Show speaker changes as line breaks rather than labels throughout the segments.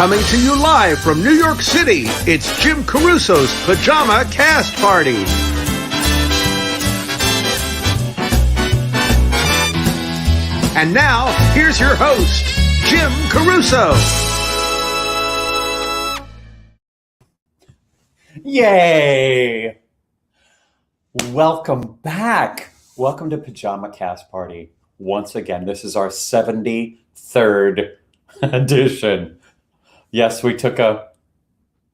Coming to you live from New York City, it's Jim Caruso's Pajama Cast Party. And now, here's your host, Jim Caruso.
Yay! Welcome back. Welcome to Pajama Cast Party. Once again, this is our 73rd edition. Yes, we took a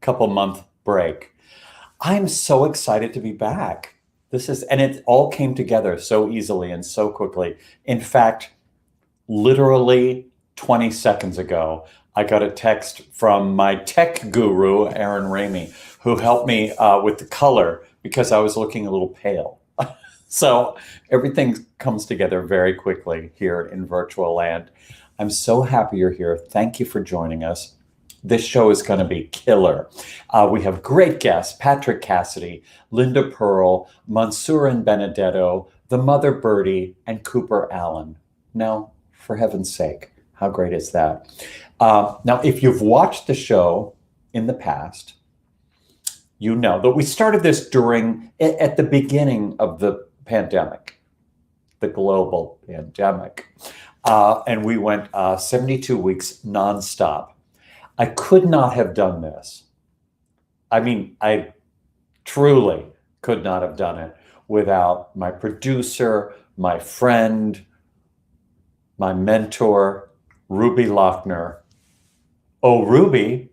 couple month break. I'm so excited to be back. And it all came together so easily and so quickly. In fact, literally 20 seconds ago, I got a text from my tech guru, Aaron Ramey, who helped me with the color because I was looking a little pale. So everything comes together very quickly here in virtual land. I'm so happy you're here. Thank you for joining us. This show is going to be killer. We have great guests, Patrick Cassidy, Linda Purl, Mansour and Benedetto, the Mother Birdie, and Cooper Allen. Now, for heaven's sake, how great is that? Now, if you've watched the show in the past, you know that we started this at the beginning of the pandemic, the global pandemic. And we went 72 weeks nonstop. I could not have done this. I mean, I truly could not have done it without my producer, my friend, my mentor, Ruby Lochner. Oh, Ruby.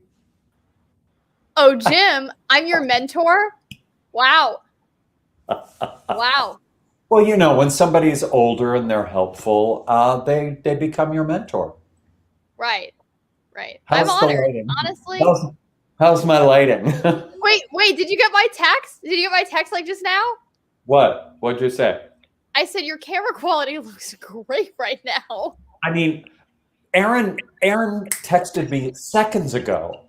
Oh, Jim, I'm your mentor? Wow. Wow.
Well, you know, when somebody's older and they're helpful, they become your mentor.
Right. Right.
How's
I'm
the
honored,
lighting?
honestly.
How's my lighting?
Wait, did you get my text? Did you get my text like just now?
What? What'd you say?
I said your camera quality looks great right now.
I mean, Aaron texted me seconds ago.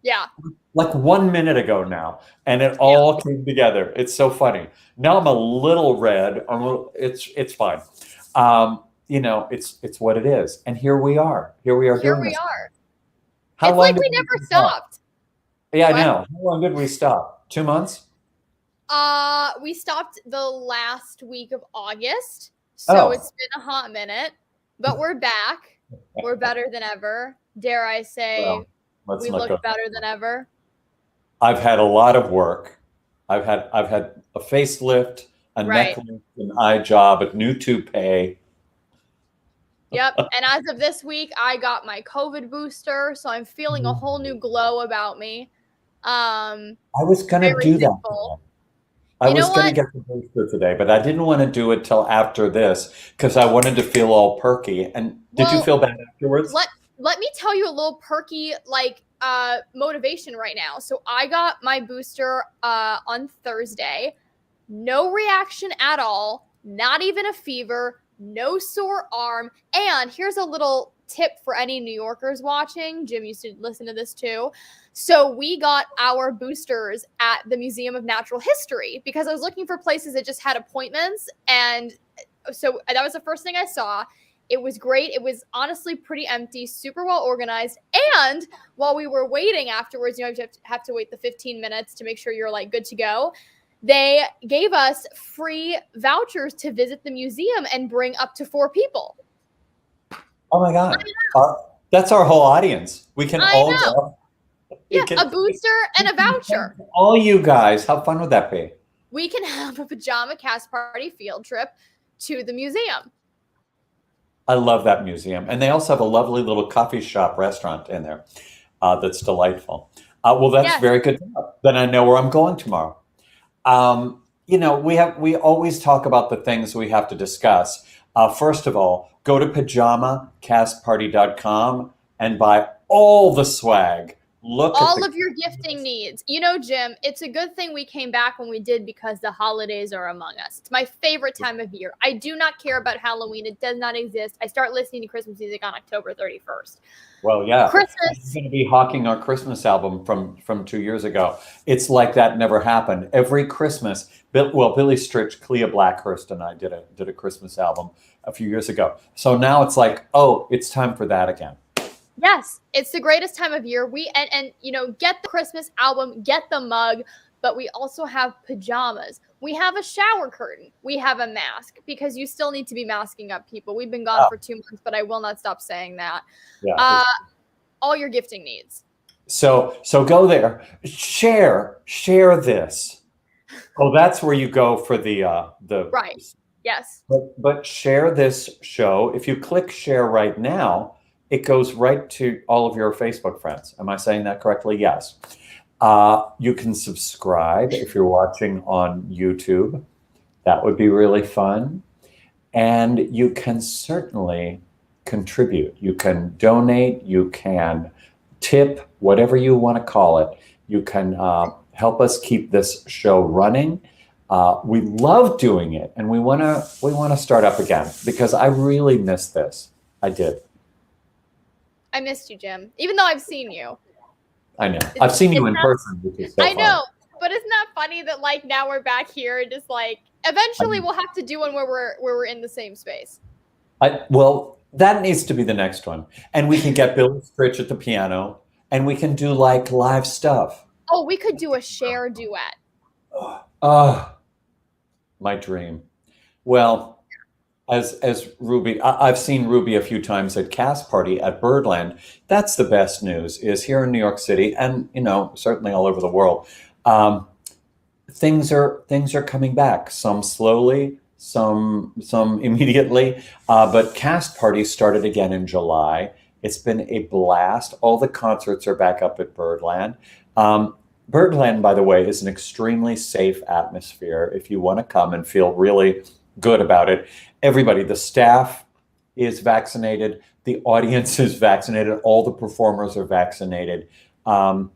Yeah.
Like 1 minute ago now, and it all came together. It's so funny. Now I'm a little red. It's fine. You know, it's what it is. And here we are. Here we are. How
it's
long
like we never stopped.
Yeah,
What?
I know. How long did we stop? 2 months?
We stopped the last week of August. So It's been a hot minute. But we're back. We're better than ever. Dare I say, we look better than ever.
I've had a lot of work. I've had a facelift, a necklace, an eye job, a new toupee.
Yep. And as of this week, I got my COVID booster, so I'm feeling a whole new glow about me.
I was going to do that. I was going to get the booster today, but I didn't want to do it till after this because I wanted to feel all perky. And did you feel bad afterwards?
Let me tell you a little perky motivation right now. So I got my booster on Thursday. No reaction at all. Not even a fever. No sore arm. And here's a little tip for any New Yorkers watching. Jim used to listen to this too. So we got our boosters at the Museum of Natural History because I was looking for places that just had appointments. And so that was the first thing I saw. It was great. It was honestly pretty empty, super well organized. And while we were waiting afterwards, you know, you have to wait the 15 minutes to make sure you're like good to go. They gave us free vouchers to visit the museum and bring up to 4 people.
Oh my God. That's our whole audience. We can all go.
Yeah, a booster and a voucher.
All you guys, how fun would that be?
We can have a pajama cast party field trip to the museum.
I love that museum. And they also have a lovely little coffee shop restaurant in there that's delightful. Well, that's very good. Then I know where I'm going tomorrow. You know, we always talk about the things we have to discuss. First of all, go to pajamacastparty.com and buy all the swag.
All of your gifting needs. You know, Jim, it's a good thing we came back when we did because the holidays are among us. It's my favorite time of year. I do not care about Halloween. It does not exist. I start listening to Christmas music on October 31st.
Well, yeah.
Christmas.
I'm going to be hawking our Christmas album from 2 years ago. It's like that never happened. Every Christmas, Billy Stritch, Clea Blackhurst, and I did a Christmas album a few years ago. So now it's like, oh, it's time for that again.
Yes, it's the greatest time of year. And get the Christmas album, get the mug, but we also have pajamas. We have a shower curtain. We have a mask because you still need to be masking up people. We've been gone for 2 months, but I will not stop saying that.
Yeah.
All your gifting needs.
So go there. Share this. Oh, that's where you go for the
Right. Yes.
But share this show. If you click share right now, it goes right to all of your Facebook friends. Am I saying that correctly? Yes. You can subscribe if you're watching on YouTube. That would be really fun. And you can certainly contribute. You can donate. You can tip, whatever you want to call it. You can help us keep this show running. We love doing it, and we want to start up again because I really miss this. I did.
I missed you, Jim. Even though I've seen you.
I know. I've seen you in person, which is so
I
fun.
know, but isn't that funny that like now we're back here and just like eventually we'll have to do one where we're in the same space.
Well, that needs to be the next one, and we can get Billy Stritch at the piano, and we can do like live stuff.
Oh, we could do a share duet.
Oh, my dream. Well, as Ruby, I've seen Ruby a few times at Cast Party at Birdland. That's the best news, is here in New York City and, certainly all over the world. Things are coming back, some slowly, some immediately, but Cast Party started again in July. It's been a blast. All the concerts are back up at Birdland. Birdland, by the way, is an extremely safe atmosphere if you want to come and feel really good about it. Everybody, the staff is vaccinated, the audience is vaccinated, all the performers are vaccinated. New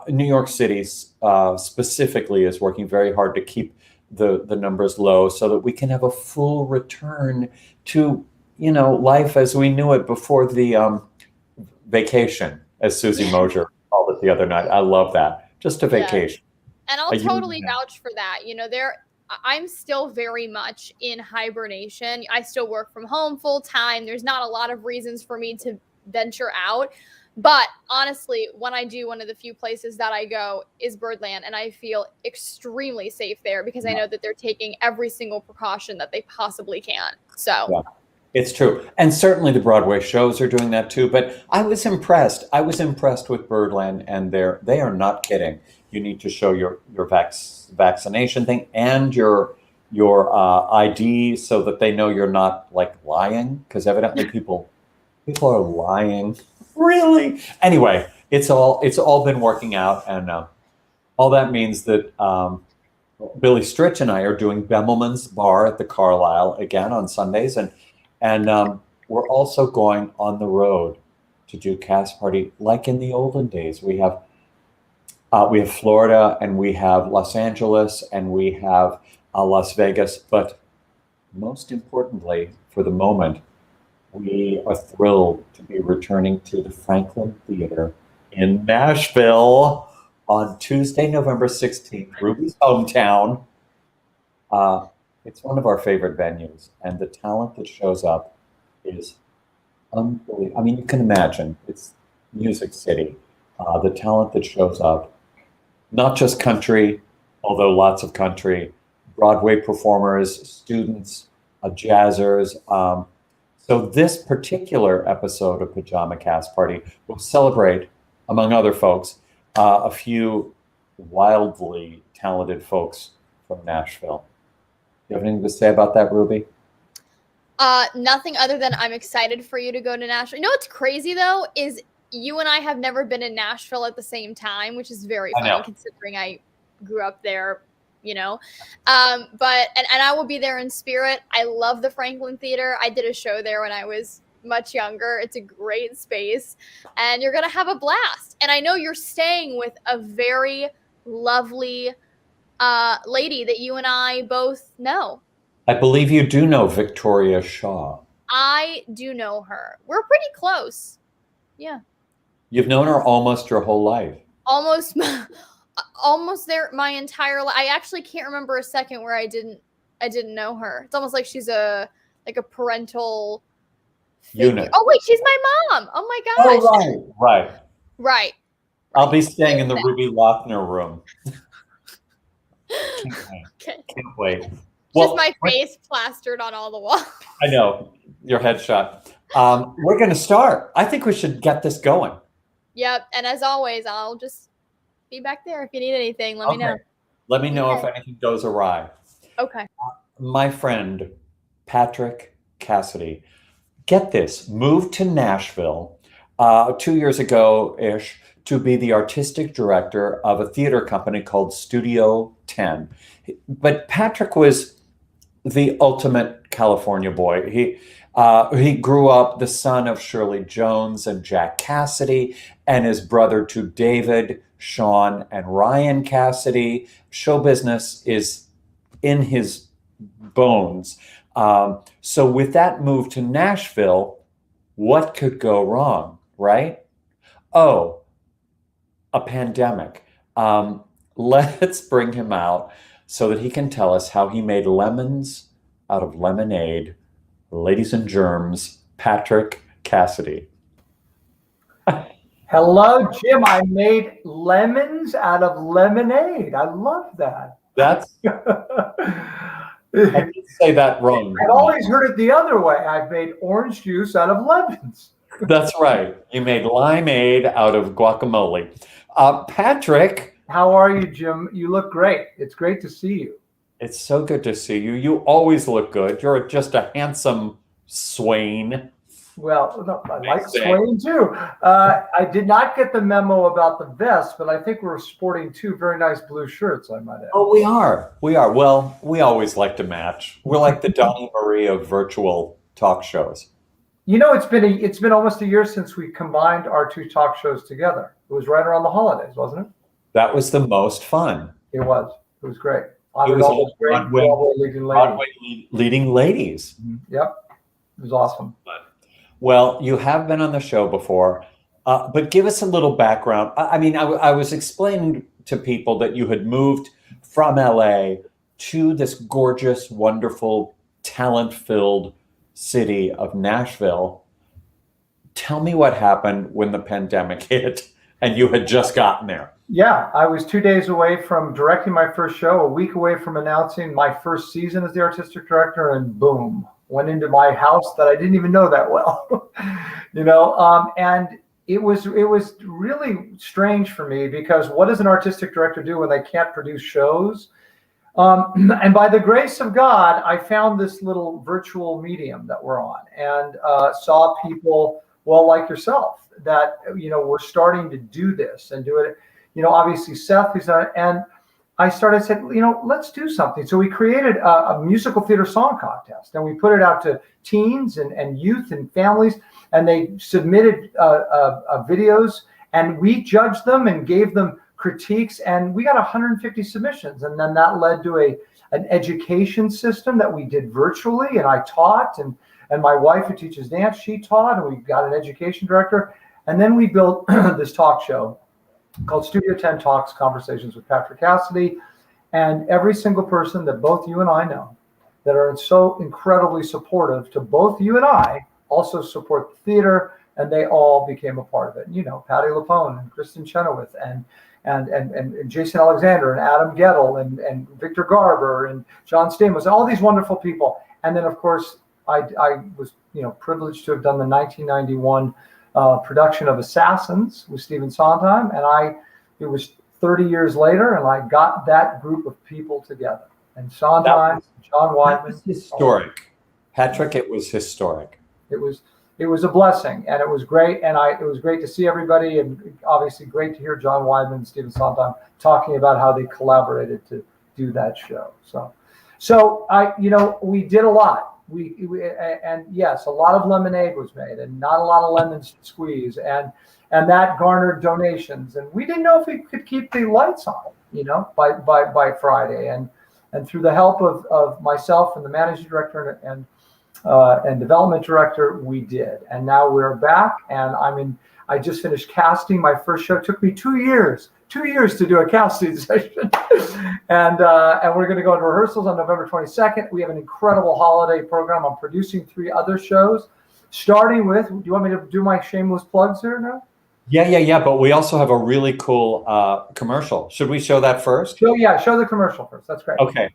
York City specifically is working very hard to keep the numbers low so that we can have a full return to life as we knew it before the vacation, as Susie Mosier called it the other night. I love that. Just a vacation.
Yeah. And I'll totally vouch for that. I'm still very much in hibernation. I still work from home full time. There's not a lot of reasons for me to venture out. But honestly, when I do, one of the few places that I go is Birdland, and I feel extremely safe there because I know that they're taking every single precaution that they possibly can. So. Yeah.
It's true. And certainly the Broadway shows are doing that too. But I was impressed. I was impressed with Birdland, and they are not kidding. You need to show your vaccination thing and your ID so that they know you're not like lying, because evidently people are lying. Really? Anyway, it's all been working out, and all that means that Billy Stritch and I are doing Bemelman's Bar at the Carlisle again on Sundays, and we're also going on the road to do Cast Party like in the olden days. We have Florida, and we have Los Angeles, and we have Las Vegas. But most importantly, for the moment, we are thrilled to be returning to the Franklin Theater in Nashville on Tuesday, November 16th, Ruby's hometown. It's one of our favorite venues, and the talent that shows up is unbelievable. I mean, you can imagine, it's Music City. The talent that shows up, not just country, although lots of country, Broadway performers, students, jazzers. So this particular episode of Pajama Cast Party will celebrate, among other folks, a few wildly talented folks from Nashville. You have anything to say about that, Ruby?
Nothing other than I'm excited for you to go to Nashville. You know what's crazy, though, is you and I have never been in Nashville at the same time, which is very funny considering I grew up there, But I will be there in spirit. I love the Franklin Theater. I did a show there when I was much younger. It's a great space, and you're going to have a blast. And I know you're staying with a very lovely lady that you and I both know.
I believe you do know Victoria Shaw.
I do know her. We're pretty close. Yeah.
You've known her almost your whole life.
Almost there my entire life. I actually can't remember a second where I didn't know her. It's almost like she's a parental
Eunice.
Oh wait, she's my mom. Oh my gosh.
Oh, right.
Right.
I'll be staying in the Ruby Lochner room.
Okay.
Can't wait.
Just my face plastered on all the walls.
I know, your headshot. We're going to start. I think we should get this going.
Yep. And as always, I'll just be back there if you need anything. Let me know.
Let me know if anything goes awry.
Okay.
My friend, Patrick Cassidy, get this, moved to Nashville 2 years ago-ish to be the artistic director of a theater company called Studio 10. But Patrick was the ultimate California boy. He grew up the son of Shirley Jones and Jack Cassidy, and his brother to David, Sean, and Ryan Cassidy. Show business is in his bones. So with that move to Nashville, what could go wrong, right? Oh, a pandemic. Let's bring him out so that he can tell us how he made lemons out of lemonade. Ladies and germs, Patrick Cassidy.
Hello, Jim. I made lemons out of lemonade. I love that.
That's... I did say that wrong.
I've always heard it the other way. I've made orange juice out of lemons.
That's right. You made limeade out of guacamole. Patrick.
How are you, Jim? You look great. It's great to see you.
It's so good to see you. You always look good. You're just a handsome swain.
Well, no, I like swain too. I did not get the memo about the vest, but I think we're sporting two very nice blue shirts, I might add.
Oh, we are. We are. Well, we always like to match. We're like the Donnie Marie of virtual talk shows.
You know, it's been almost a year since we combined our two talk shows together. It was right around the holidays, wasn't it?
That was the most fun.
It was. It was great.
It was Broadway leading ladies.
Mm-hmm. Yep. It was awesome.
Well, you have been on the show before, but give us a little background. I was explaining to people that you had moved from LA to this gorgeous, wonderful, talent-filled city of Nashville. Tell me what happened when the pandemic hit and you had just gotten there.
Yeah, I was 2 days away from directing my first show, a week away from announcing my first season as the artistic director, and boom, went into my house that I didn't even know that well, and it was really strange for me, because what does an artistic director do when they can't produce shows? And by the grace of God, I found this little virtual medium that we're on, and saw people, well, like yourself, that, we're starting to do this and do it. Obviously Seth, who's done it, and I said, let's do something. So we created a musical theater song contest, and we put it out to teens and youth and families, and they submitted videos, and we judged them and gave them critiques, and we got 150 submissions. And then that led to an education system that we did virtually, and I taught, and my wife, who teaches dance, she taught, and we got an education director. And then we built this talk show called Studio 10 Talks, Conversations with Patrick Cassidy. And every single person that both you and I know that are so incredibly supportive to both you and I also support the theater, and they all became a part of it. Patty LaPone and Kristen Chenoweth and Jason Alexander and Adam Gettle and Victor Garber and John Stamos, all these wonderful people. And then, of course, I was privileged to have done the 1991 production of Assassins with Stephen Sondheim, and it was 30 years later, and I got that group of people together. And Sondheim, John Weidman.
That was historic. Patrick, it was historic.
It was a blessing, and it was great, and it was great to see everybody, and obviously great to hear John Weidman and Stephen Sondheim talking about how they collaborated to do that show. So we did a lot. And yes, a lot of lemonade was made, and not a lot of lemons to squeeze, and that garnered donations. And we didn't know if we could keep the lights on, by Friday. And through the help of myself and the managing director and development director, we did. And now we're back, and I just finished casting my first show. It took me 2 years to do a casting session. And we're going to go into rehearsals on November 22nd. We have an incredible holiday program. I'm producing 3 other shows. Starting with, do you want me to do my shameless plugs here now?
Yeah. But we also have a really cool commercial. Should we show that first?
Show the commercial first. That's great.
Okay.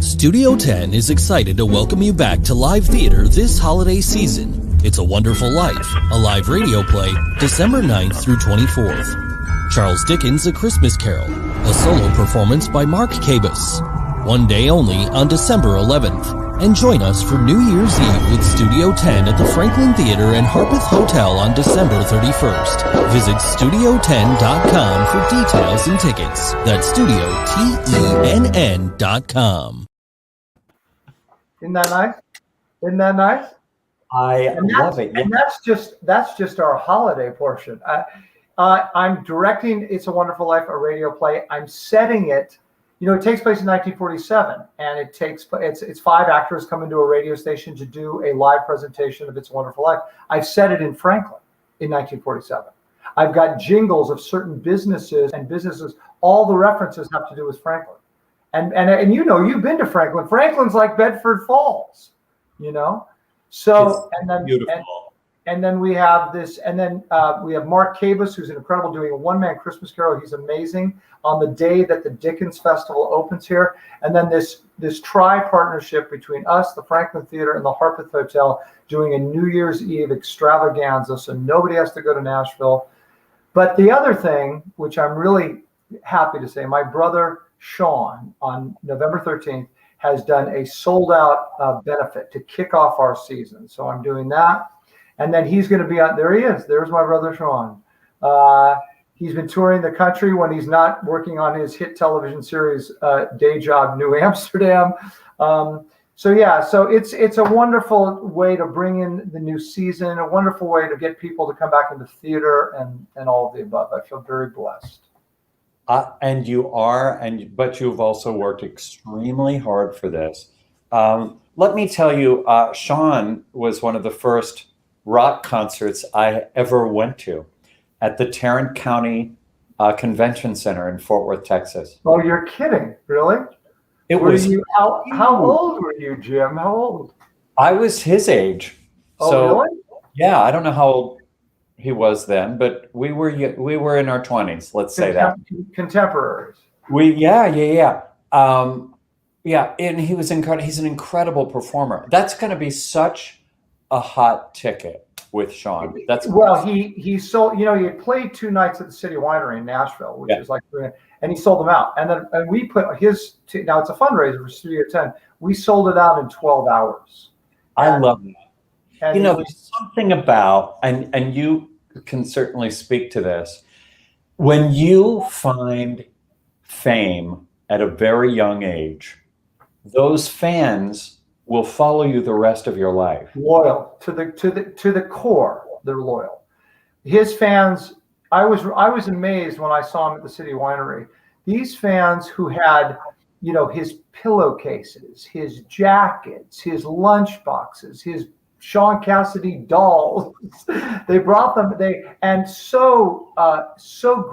Studio 10 is excited to welcome you back to live theater this holiday season. It's a Wonderful Life, a live radio play, December 9th through 24th. Charles Dickens' A Christmas Carol, a solo performance by Mark Cabus. One day only on December 11th. And join us for New Year's Eve with Studio 10 at the Franklin Theater and Harpeth Hotel on December 31st. Visit studio10.com for details and tickets. That's studio10.com.
Isn't that nice? Isn't that nice?
I love it. Yeah.
And that's just our holiday portion. I'm directing It's a Wonderful Life, a radio play. I'm setting it. It takes place in 1947, and it's 5 actors come into a radio station to do a live presentation of It's a Wonderful Life. I've set it in Franklin in 1947. I've got jingles of certain businesses. All the references have to do with Franklin. And you've been to Franklin. Franklin's like Bedford Falls, So
It's
and then
beautiful.
and then we have this, and then we have Mark Cabus, who's incredible, doing a one-man Christmas Carol. He's amazing on the day that the Dickens Festival opens here. And then this tri-partnership between us, the Franklin Theater, and the Harpeth Hotel, doing a New Year's Eve extravaganza, so nobody has to go to Nashville. But the other thing, which I'm really happy to say, my brother Sean, on November 13th, has done a sold-out benefit to kick off our season. So I'm doing that. And then he's going to be on. There he is. There's my brother Sean. He's been touring the country when he's not working on his hit television series day job, New Amsterdam. So it's a wonderful way to bring in the new season, a wonderful way to get people to come back into theater and all of the above. I feel very blessed.
And you are, but you've also worked extremely hard for this. Let me tell you, Sean was one of the first rock concerts I ever went to at the Tarrant County Convention Center in Fort Worth, Texas.
Oh, you're kidding. Really? How old were you, Jim? How old?
I was his age.
Oh,
so,
really?
Yeah, I don't know how old he was then, but we were in our 20s, let's say that.
Contemporaries.
And he was incredible. He's an incredible performer. That's going to be such a hot ticket with Sean.
He sold. He had played 2 nights at the City Winery in Nashville, which is and he sold them out. And we put his. Now it's a fundraiser for Studio 10. We sold it out in 12 hours.
I love that.
And
there's something about, and you can certainly speak to this, when you find fame at a very young age, those fans will follow you the rest of your life.
Loyal to the core, they're loyal. His fans, I was amazed when I saw him at the City Winery. These fans who had, his pillowcases, his jackets, his lunch boxes, his Sean Cassidy dolls. They brought them. And so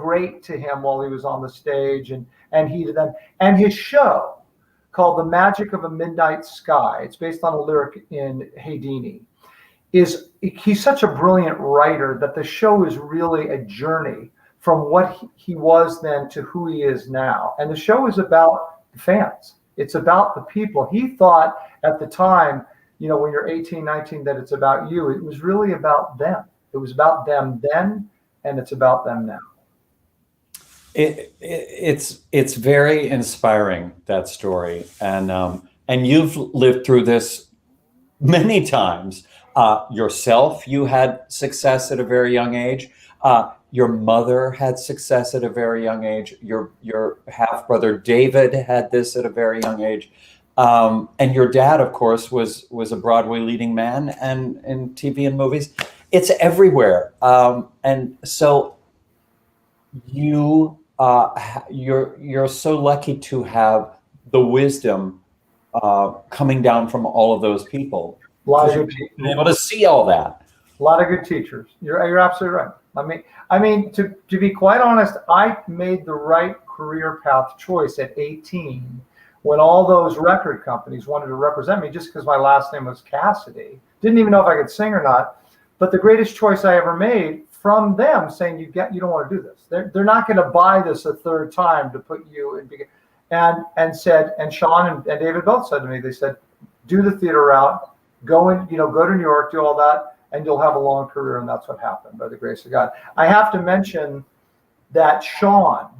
great to him while he was on the stage, and he to them. And his show, called The Magic of a Midnight Sky. It's based on a lyric in Houdini. He's such a brilliant writer that the show is really a journey from what he was then to who he is now. And the show is about the fans. It's about the people. He thought at the time, when you're 18, 19, that it's about you. It was really about them. It was about them then, and it's about them now.
It's very inspiring, that story, and you've lived through this many times yourself. You had success at a very young age. Your mother had success at a very young age. Your half brother David had this at a very young age, and your dad, of course, was a Broadway leading man and in TV and movies. It's everywhere, and so you're so lucky to have the wisdom coming down from all of those people.
A lot of good teachers.
Been able to see all that.
A lot of good teachers. You're absolutely right. I mean, to be quite honest, I made the right career path choice at 18 when all those record companies wanted to represent me just because my last name was Cassidy. Didn't even know if I could sing or not. But the greatest choice I ever made from them saying, you don't want to do this. They're not going to buy this a third time to put you in. And Sean and David both said to me, they said, do the theater route, go to New York, do all that, and you'll have a long career. And that's what happened by the grace of God. I have to mention that Sean,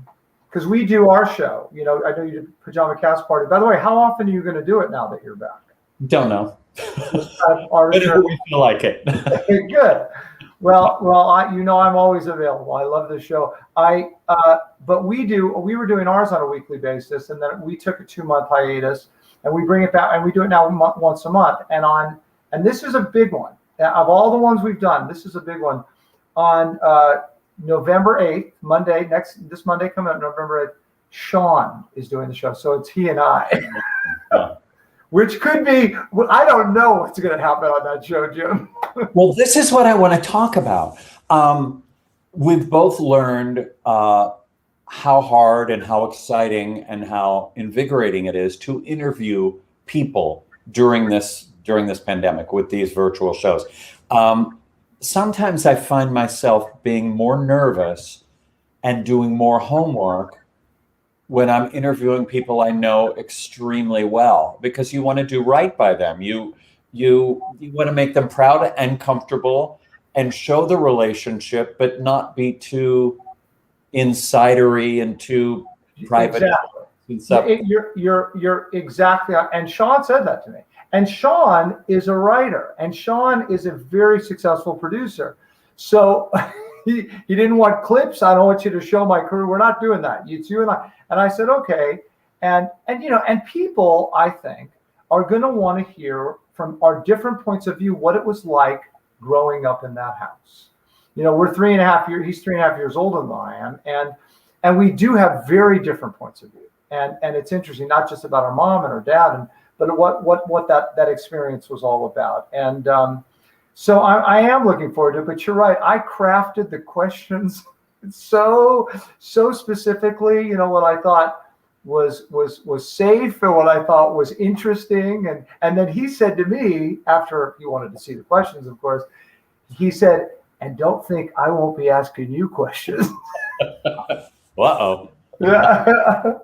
because we do our show, I know you did Pajama Cast Party. By the way, how often are you going to do it now that you're back?
Don't know.
Whenever
we feel like it.
Good. Well, I'm always available. I love this show. But we were doing ours on a weekly basis, and then we took a 2-month hiatus, and we bring it back, and we do it now once a month. And this is a big one. Of all the ones we've done, this is a big one. On November 8th, this Monday coming up, November 8th, Sean is doing the show. So it's he and I. Which could be, I don't know what's going to happen on that show, Jim.
Well, this is what I want to talk about. We've both learned how hard and how exciting and how invigorating it is to interview people during this pandemic with these virtual shows. Sometimes I find myself being more nervous and doing more homework when I'm interviewing people I know extremely well, because you want to do right by them. You want to make them proud and comfortable and show the relationship, but not be too insidery and too private.
Exactly. You're exactly. And Sean said that to me. And Sean is a writer, and Sean is a very successful producer. So he didn't want clips. I don't want you to show my career. We're not doing that. It's you and I. And I said, okay. And people, I think, are going to want to hear from our different points of view what it was like growing up in that house. We're 3.5 years. He's 3.5 years older than I am, and we do have very different points of view. And it's interesting, not just about our mom and our dad, but what that experience was all about. And so I am looking forward to it. But you're right. I crafted the questions so specifically. What I thought was safe and what I thought was interesting. And then he said to me, after he wanted to see the questions, of course, he said, and don't think I won't be asking you questions.
Uh-oh.
Yeah.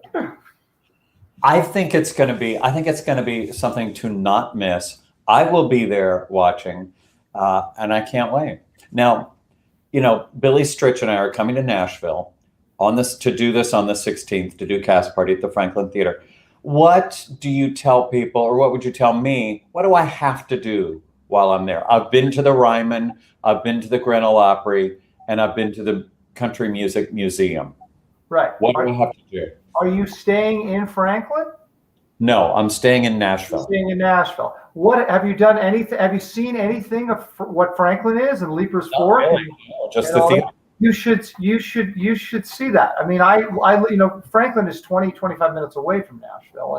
I think it's going to be something to not miss. I will be there watching, and I can't wait. Now, Billy Stritch and I are coming to Nashville to do this on the 16th, to do Cast Party at the Franklin Theater. What do you tell people, or what would you tell me? What do I have to do while I'm there? I've been to the Ryman, I've been to the Grand Ole Opry, and I've been to the Country Music Museum.
Right.
What do I have to do?
Are you staying in Franklin?
No, I'm staying in Nashville.
Staying in Nashville. What have you done? Anything? Have you seen anything of what Franklin is and Leaper's Fork?
Really. No, just the theater.
You should see that. I mean, Franklin is 25 minutes away from Nashville,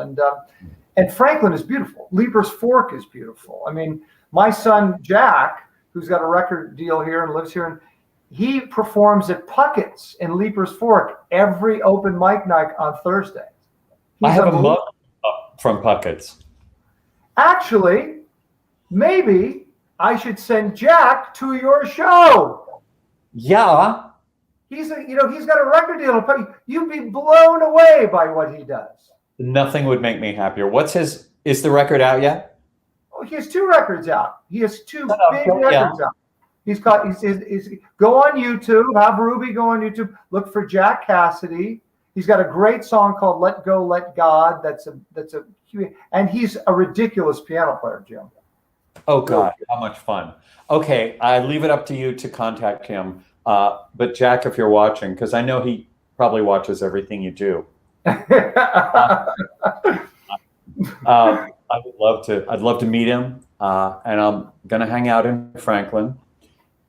and Franklin is beautiful. Leaper's Fork is beautiful. I mean, my son Jack, who's got a record deal here and lives here, and he performs at Puckett's in Leaper's Fork every open mic night on Thursday.
I have a mug from Puckett's.
Actually, maybe I should send Jack to your show.
Yeah.
He's got a record deal. You'd be blown away by what he does.
Nothing would make me happier. Is the record out yet?
Oh, he has 2 records out. He has 2 big records out. He's go on YouTube, have Ruby go on YouTube, look for Jack Cassidy. He's got a great song called Let Go, Let God. And he's a ridiculous piano player, Jim.
Oh God, how much fun. Okay, I leave it up to you to contact him. But Jack, if you're watching, because I know he probably watches everything you do. I'd love to meet him. And I'm gonna hang out in Franklin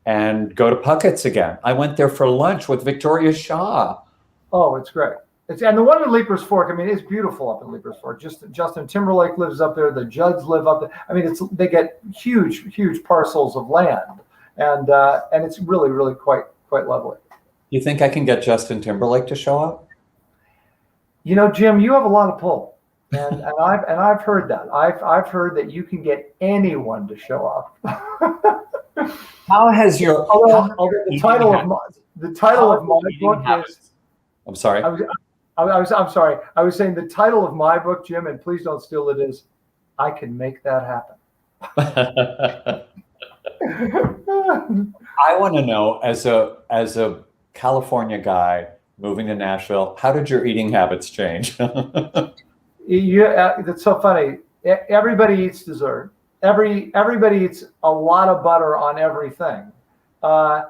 and go to Puckett's again. I went there for lunch with Victoria Shaw.
Oh, it's great. And the one in Leaper's Fork, I mean, it's beautiful up in Leaper's Fork. Justin Timberlake lives up there. The Judds live up there. I mean, they get huge parcels of land, and it's really, really quite lovely.
You think I can get Justin Timberlake to show up?
Jim, you have a lot of pull. I've heard that. I've heard that you can get anyone to show up.
How has your
Although the title of my book is.
I'm sorry.
I'm sorry. I was saying the title of my book, Jim, and please don't steal it, is "I Can Make That Happen."
I want to know, as a California guy moving to Nashville, how did your eating habits change?
That's so funny. Everybody eats dessert. Everybody eats a lot of butter on everything. I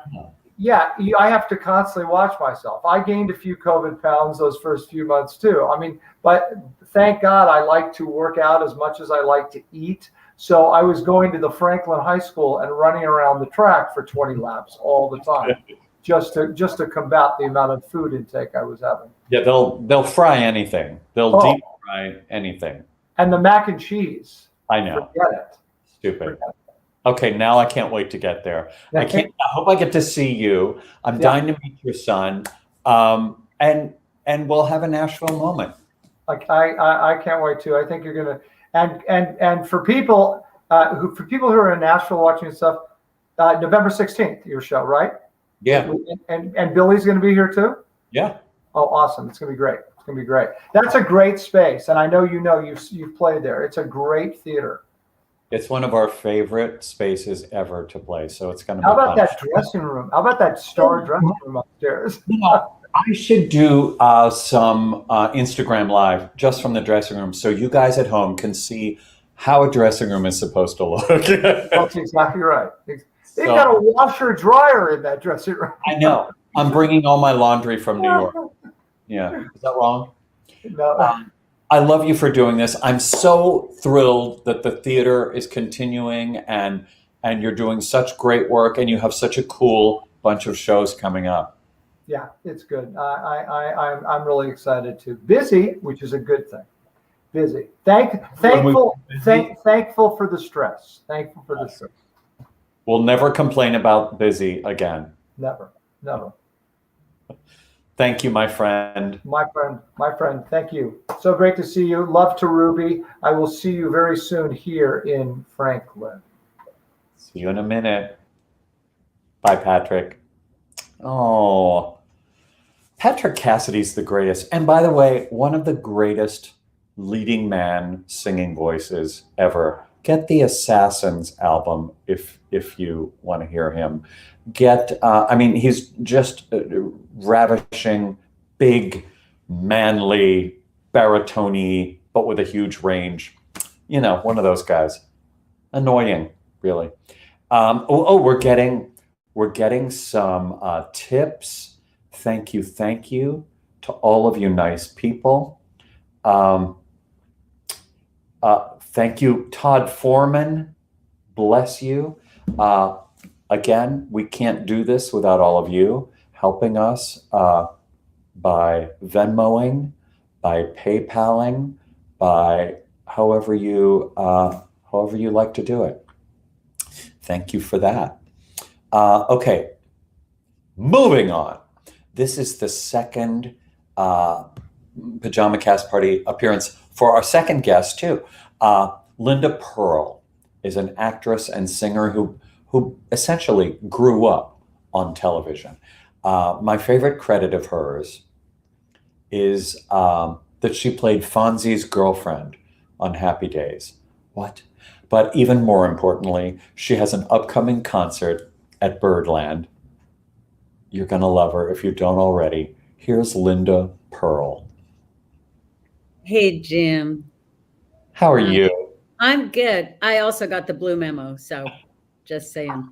have to constantly watch myself. I gained a few COVID pounds those first few months too. I mean, but thank God I like to work out as much as I like to eat. So I was going to the Franklin High School and running around the track for 20 laps all the time, just to combat the amount of food intake I was having.
Yeah, they'll fry anything. They'll deep fry anything.
And the mac and cheese.
I know.
Forget it.
Stupid.
Forget it.
Okay, now I can't wait to get there. I hope I get to see you. I'm dying to meet your son. And we'll have a Nashville moment.
I can't wait to. I think you're gonna. And for people who are in Nashville watching stuff, November 16th, your show, right?
Yeah.
And Billy's going to be here too?
Yeah.
Oh, awesome. It's going to be great. It's going to be great. That's a great space. And I know you've played there. It's a great theater.
It's one of our favorite spaces ever to play. So it's going to be
How about
fun.
that dressing room? How about that star dressing room upstairs?
I should do some Instagram Live just from the dressing room so you guys at home can see how a dressing room is supposed to look.
That's exactly right. They've got a washer dryer in that dressing room.
I know. I'm bringing all my laundry from New York. Yeah. Is that wrong?
No.
I love you for doing this. I'm so thrilled that the theater is continuing and you're doing such great work and you have such a cool bunch of shows coming up.
Yeah, it's good. I'm really excited too. Busy, which is a good thing. Busy. Thankful for the stress. Thankful for the stress.
We'll never complain about busy again.
Never.
Thank you, my friend.
My friend, thank you. So great to see you. Love to Ruby. I will see you very soon here in Franklin.
See you in a minute. Bye, Patrick. Oh, Patrick Cassidy's the greatest. And by the way, one of the greatest leading man singing voices ever. Get the Assassins album if you want to hear him. He's just ravishing, big, manly, baritone-y, but with a huge range. You know, one of those guys. Annoying, really. We're getting some tips. Thank you to all of you nice people. Thank you, Todd Foreman. Bless you. Again, we can't do this without all of you helping us by Venmoing, by PayPaling, by however you like to do it. Thank you for that. Okay, moving on. This is the second Pajama Cast Party appearance for our second guest too. Linda Purl is an actress and singer who essentially grew up on television. My favorite credit of hers is that she played Fonzie's girlfriend on Happy Days. What? But even more importantly, she has an upcoming concert at Birdland. You're going to love her if you don't already. Here's Linda Purl.
Hey, Jim.
How are you?
I'm good. I also got the blue memo, so just saying.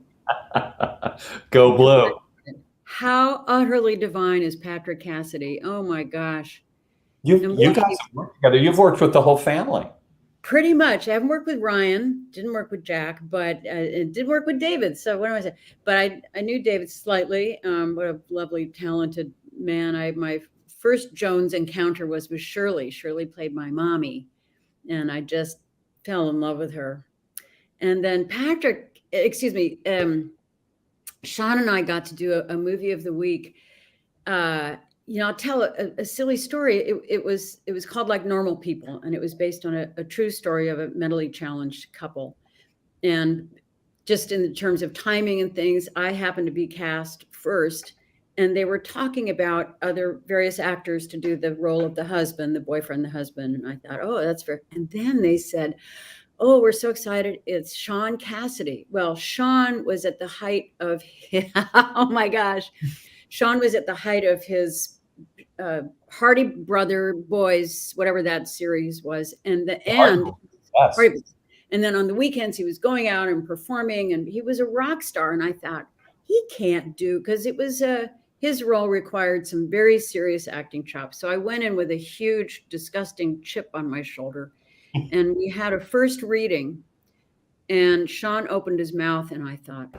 Go blue.
How utterly divine is Patrick Cassidy? Oh my gosh.
You guys have worked together. You've worked with the whole family.
Pretty much. I haven't worked with Ryan, didn't work with Jack, but did work with David. So what am I saying? But I knew David slightly. What a lovely, talented man. My first Jones encounter was with Shirley. Shirley played my mommy, and I just fell in love with her. And then Sean and I got to do a movie of the week. I'll tell a silly story. It was called Like Normal People, and it was based on a true story of a mentally challenged couple. And just in terms of timing and things, I happened to be cast first, and they were talking about other various actors to do the role of the husband, the boyfriend, the husband. And I thought, oh, that's fair. And then they said, oh, we're so excited. It's Sean Cassidy. Well, Sean was at the height of, oh my gosh, Sean was at the height of his Hardy Brother Boys, whatever that series was. And
Yes.
And then on the weekends, he was going out and performing, and he was a rock star. And I thought, he can't do, because it was his role required some very serious acting chops. So I went in with a huge, disgusting chip on my shoulder. And we had a first reading, and Sean opened his mouth, and I thought,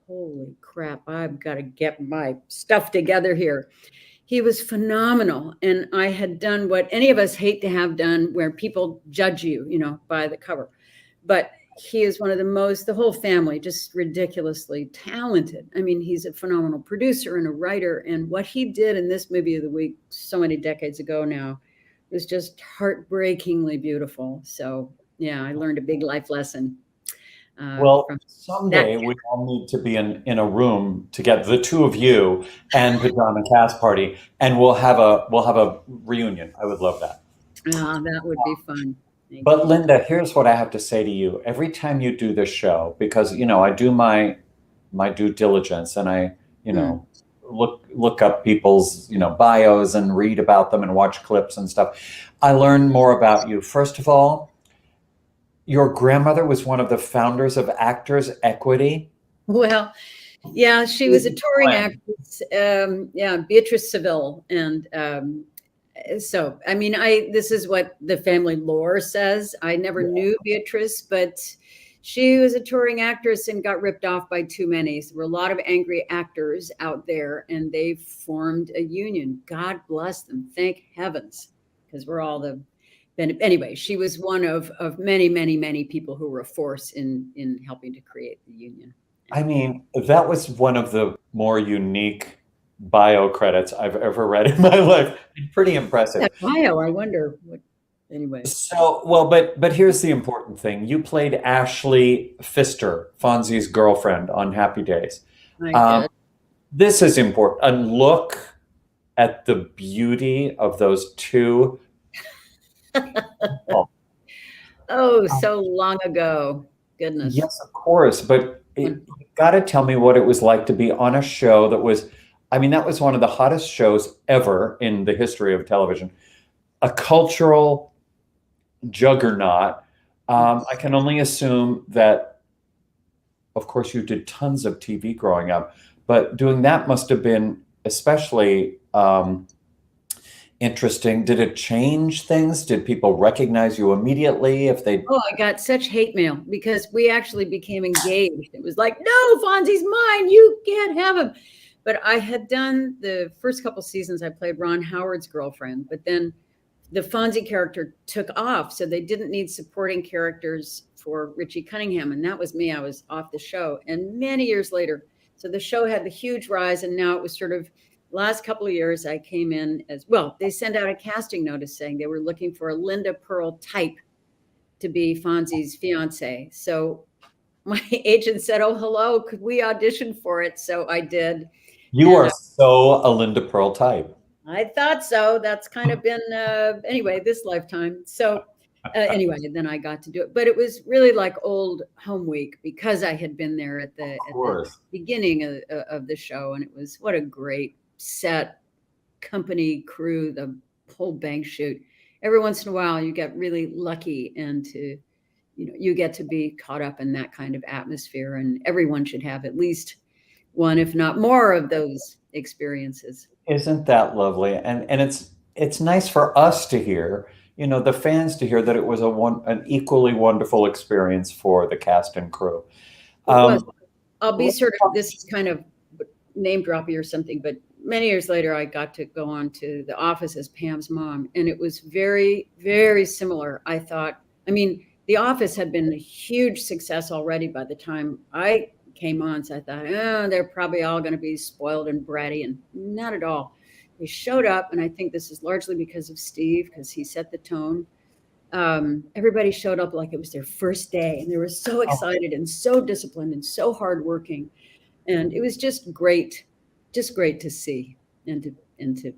holy crap, I've got to get my stuff together here. He was phenomenal. And I had done what any of us hate to have done, where people judge you, by the cover. But he is one of the whole family, just ridiculously talented. I mean, he's a phenomenal producer and a writer. And what he did in this movie of the week, so many decades ago now, was just heartbreakingly beautiful. So, yeah, I learned a big life lesson.
Well, someday we all need to be in a room together, the two of you and Pajama Cast Party, and we'll have a reunion. I would love that.
That would be fun.
But Linda, here's what I have to say to you. Every time you do this show, because I do my due diligence, and I look up people's bios and read about them and watch clips and stuff. I learn more about you. First of all, your grandmother was one of the founders of Actors Equity.
Well, yeah, she was a touring actress. Beatrice Seville. And so, I mean, this is what the family lore says. I never knew Beatrice, but she was a touring actress and got ripped off by too many. So there were a lot of angry actors out there, and they formed a union. God bless them. Thank heavens, because we're all anyway, she was one of many, many, many people who were a force in helping to create the union.
I mean, that was one of the more unique bio credits I've ever read in my life. Pretty impressive.
That bio, I wonder what. Anyway.
So, well, but here's the important thing. You played Ashley Pfister, Fonzie's girlfriend, on Happy Days. This is important. And look at the beauty of those two.
So long ago. Goodness.
Yes, of course. But you got to tell me what it was like to be on a show that was one of the hottest shows ever in the history of television. A cultural juggernaut. I can only assume that, of course, you did tons of TV growing up, but doing that must have been especially interesting. Did it change things? Did people recognize you immediately if they?
Oh, I got such hate mail because we actually became engaged. It was like, no, Fonzie's mine. You can't have him. But I had done the first couple seasons. I played Ron Howard's girlfriend, but then the Fonzie character took off. So they didn't need supporting characters for Richie Cunningham. And that was me. I was off the show. And many years later, so the show had the huge rise. And now it was sort of last couple of years, I came in as well. They sent out a casting notice saying they were looking for a Linda Purl type to be Fonzie's fiance. So my agent said, oh, hello, could we audition for it? So I did.
You are so a Linda Purl type.
I thought so. That's kind of been, anyway, this lifetime. So anyway, then I got to do it. But it was really like old home week because I had been there at the beginning of the show. And it was, what a great set, company, crew, the whole bank shoot. Every once in a while, you get really lucky and you get to be caught up in that kind of atmosphere. And everyone should have at least one, if not more, of those experiences.
Isn't that lovely? And it's nice for us to hear, the fans to hear that it was an equally wonderful experience for the cast and crew.
I'll be sort of, this is kind of name droppy or something, but many years later, I got to go on to The Office as Pam's mom. And it was very, very similar. I thought, The Office had been a huge success already by the time I came on. So I thought, they're probably all going to be spoiled and bratty, and not at all. They showed up, and I think this is largely because of Steve, because he set the tone. Everybody showed up like it was their first day, and they were so excited and so disciplined and so hardworking, and it was just great to see and to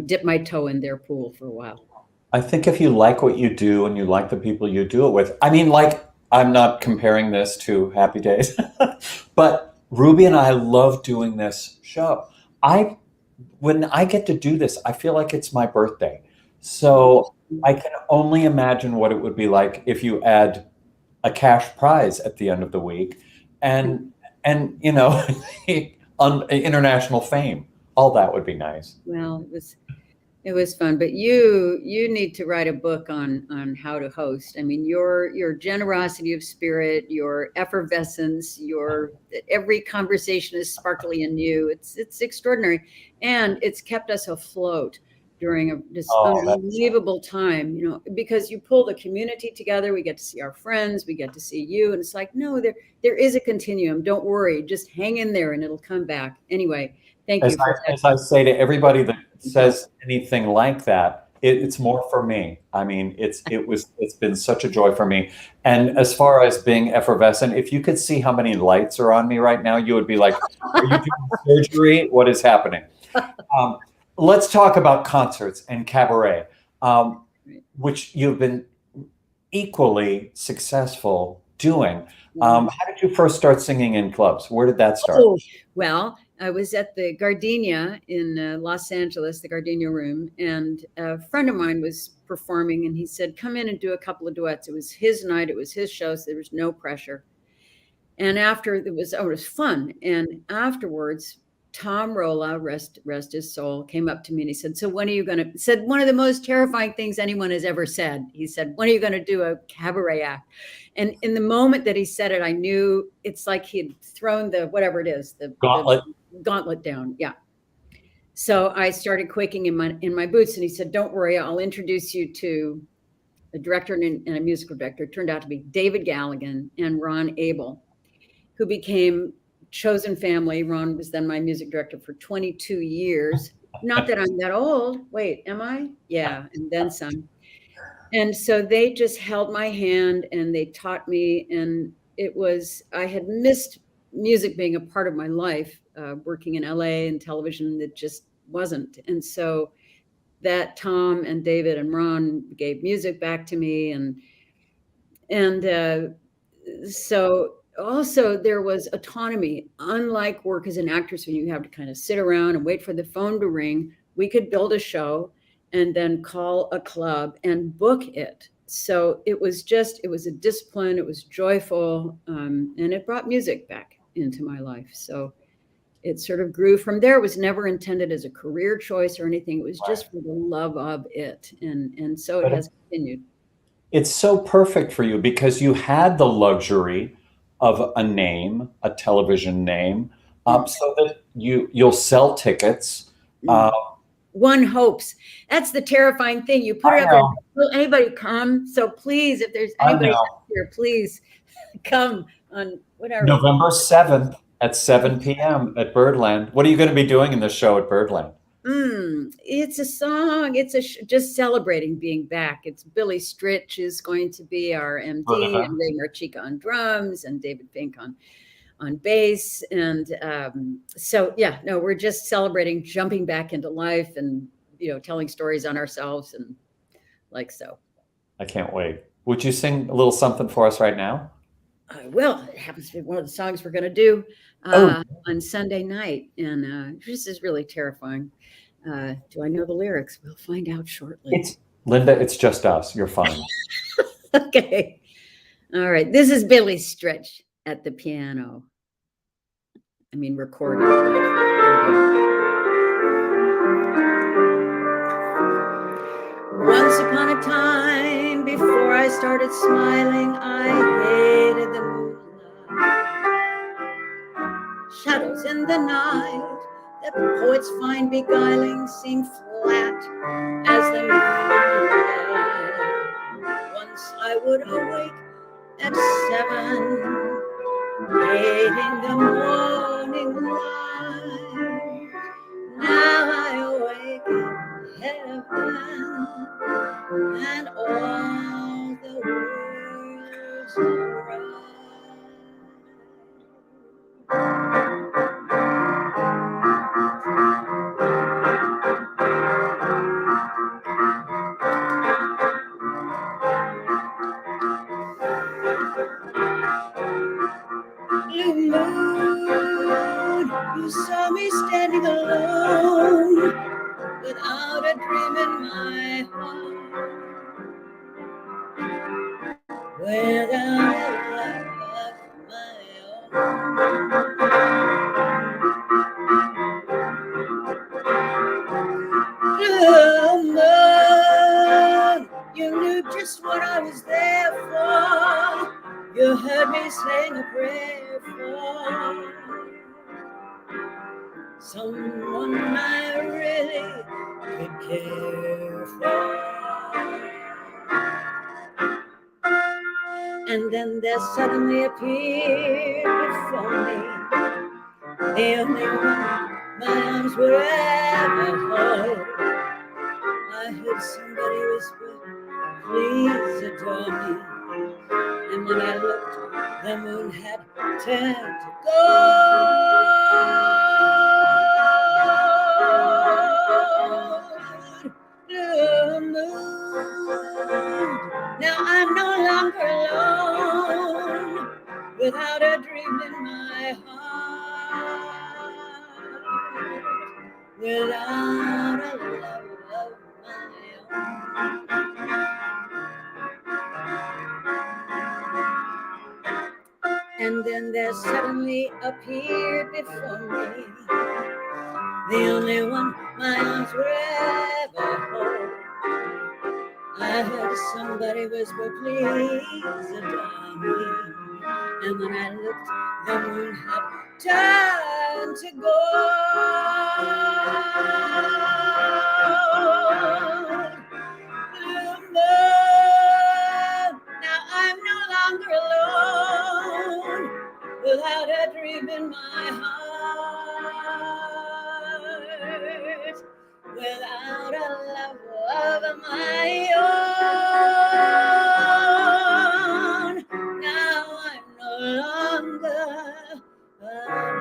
dip my toe in their pool for a while.
I think if you like what you do and you like the people you do it with, I mean, like, I'm not comparing this to Happy Days, but Ruby and I love doing this show. When I get to do this, I feel like it's my birthday. So I can only imagine what it would be like if you add a cash prize at the end of the week and international fame. All that would be nice.
Well, it was fun, but you need to write a book on how to host. I mean, your generosity of spirit, your effervescence, every conversation is sparkly and new. It's extraordinary, and it's kept us afloat during this unbelievable time. Because you pull the community together. We get to see our friends, we get to see you, and it's like, no, there is a continuum. Don't worry, just hang in there, and it'll come back. Anyway, thank you.
As I say to everybody that says anything like that, it's more for me. I mean, it's been such a joy for me. And as far as being effervescent, if you could see how many lights are on me right now, you would be like, are you doing surgery? What is happening? Let's talk about concerts and cabaret, which you've been equally successful doing. How did you first start singing in clubs? Where did that start?
Well, I was at the Gardenia in Los Angeles, the Gardenia Room, and a friend of mine was performing, and he said, come in and do a couple of duets. It was his night. It was his show, so there was no pressure. And after, it was fun. And afterwards, Tom Rolla, rest his soul, came up to me and he said, so when are you going to, said one of the most terrifying things anyone has ever said. He said, when are you going to do a cabaret act? And in the moment that he said it, I knew it's like he had thrown the gauntlet down. Yeah. So I started quaking in my boots, and he said, don't worry, I'll introduce you to a director and a musical director. It turned out to be David Galligan and Ron Abel, who became chosen family. Ron was then my music director for 22 years. Not that I'm that old. Wait, am I? Yeah, and then some. And so they just held my hand and they taught me, and I had missed music being a part of my life, working in LA and television, that just wasn't. And so that Tom and David and Ron gave music back to me. And so also there was autonomy. Unlike work as an actress, when you have to kind of sit around and wait for the phone to ring, we could build a show and then call a club and book it. So it was a discipline, it was joyful, and it brought music back into my life. So it sort of grew from there. It was never intended as a career choice or anything. It was just for the love of it. And so it has continued.
It's so perfect for you because you had the luxury of a name, a television name, so that you'll sell tickets.
One hopes. That's the terrifying thing. You put it up there. Will anybody come? So please, if there's anybody out here, please come on whatever.
November 7th at 7 p.m. at Birdland. What are you going to be doing in the show at Birdland?
It's a song. It's just celebrating being back. It's Billy Stritch is going to be our MD, and Ray Marchica on drums, and David Fink on bass. And we're just celebrating jumping back into life and, telling stories on ourselves and like so.
I can't wait. Would you sing a little something for us right now?
Well, it happens to be one of the songs we're going to do on Sunday night. And this is really terrifying. Do I know the lyrics? We'll find out shortly.
Linda, it's just us. You're fine.
Okay. All right. This is Billy Stritch at the piano. Recorded. Once upon a time, before I started smiling, I hated the moonlight. Shadows in the night that the poets find beguiling seem flat as the moonlight. Once I would awake at 7, hating the morning light. Now I awake heaven, and all the world's alright. Blue moon, you saw me standing alone, without a dream in my heart, without a love of my own. Blue moon, you knew just what I was there for. You heard me saying a prayer for someone I really could care for. And then there suddenly appeared before me the only one my arms would ever hold. I heard somebody whisper, please adore me. And when I looked, the moon had turned to gold. Blue moon, now I'm no longer alone, without a dream in my heart, without a love of my own. And then there suddenly appeared before me the only one my arms were ever hold. I heard somebody whisper, please adore me. And when I looked, the moon had turned to gold. Blue moon, now I'm no longer alone, without a dream in my heart, without a love of my own. Now I'm no longer alone,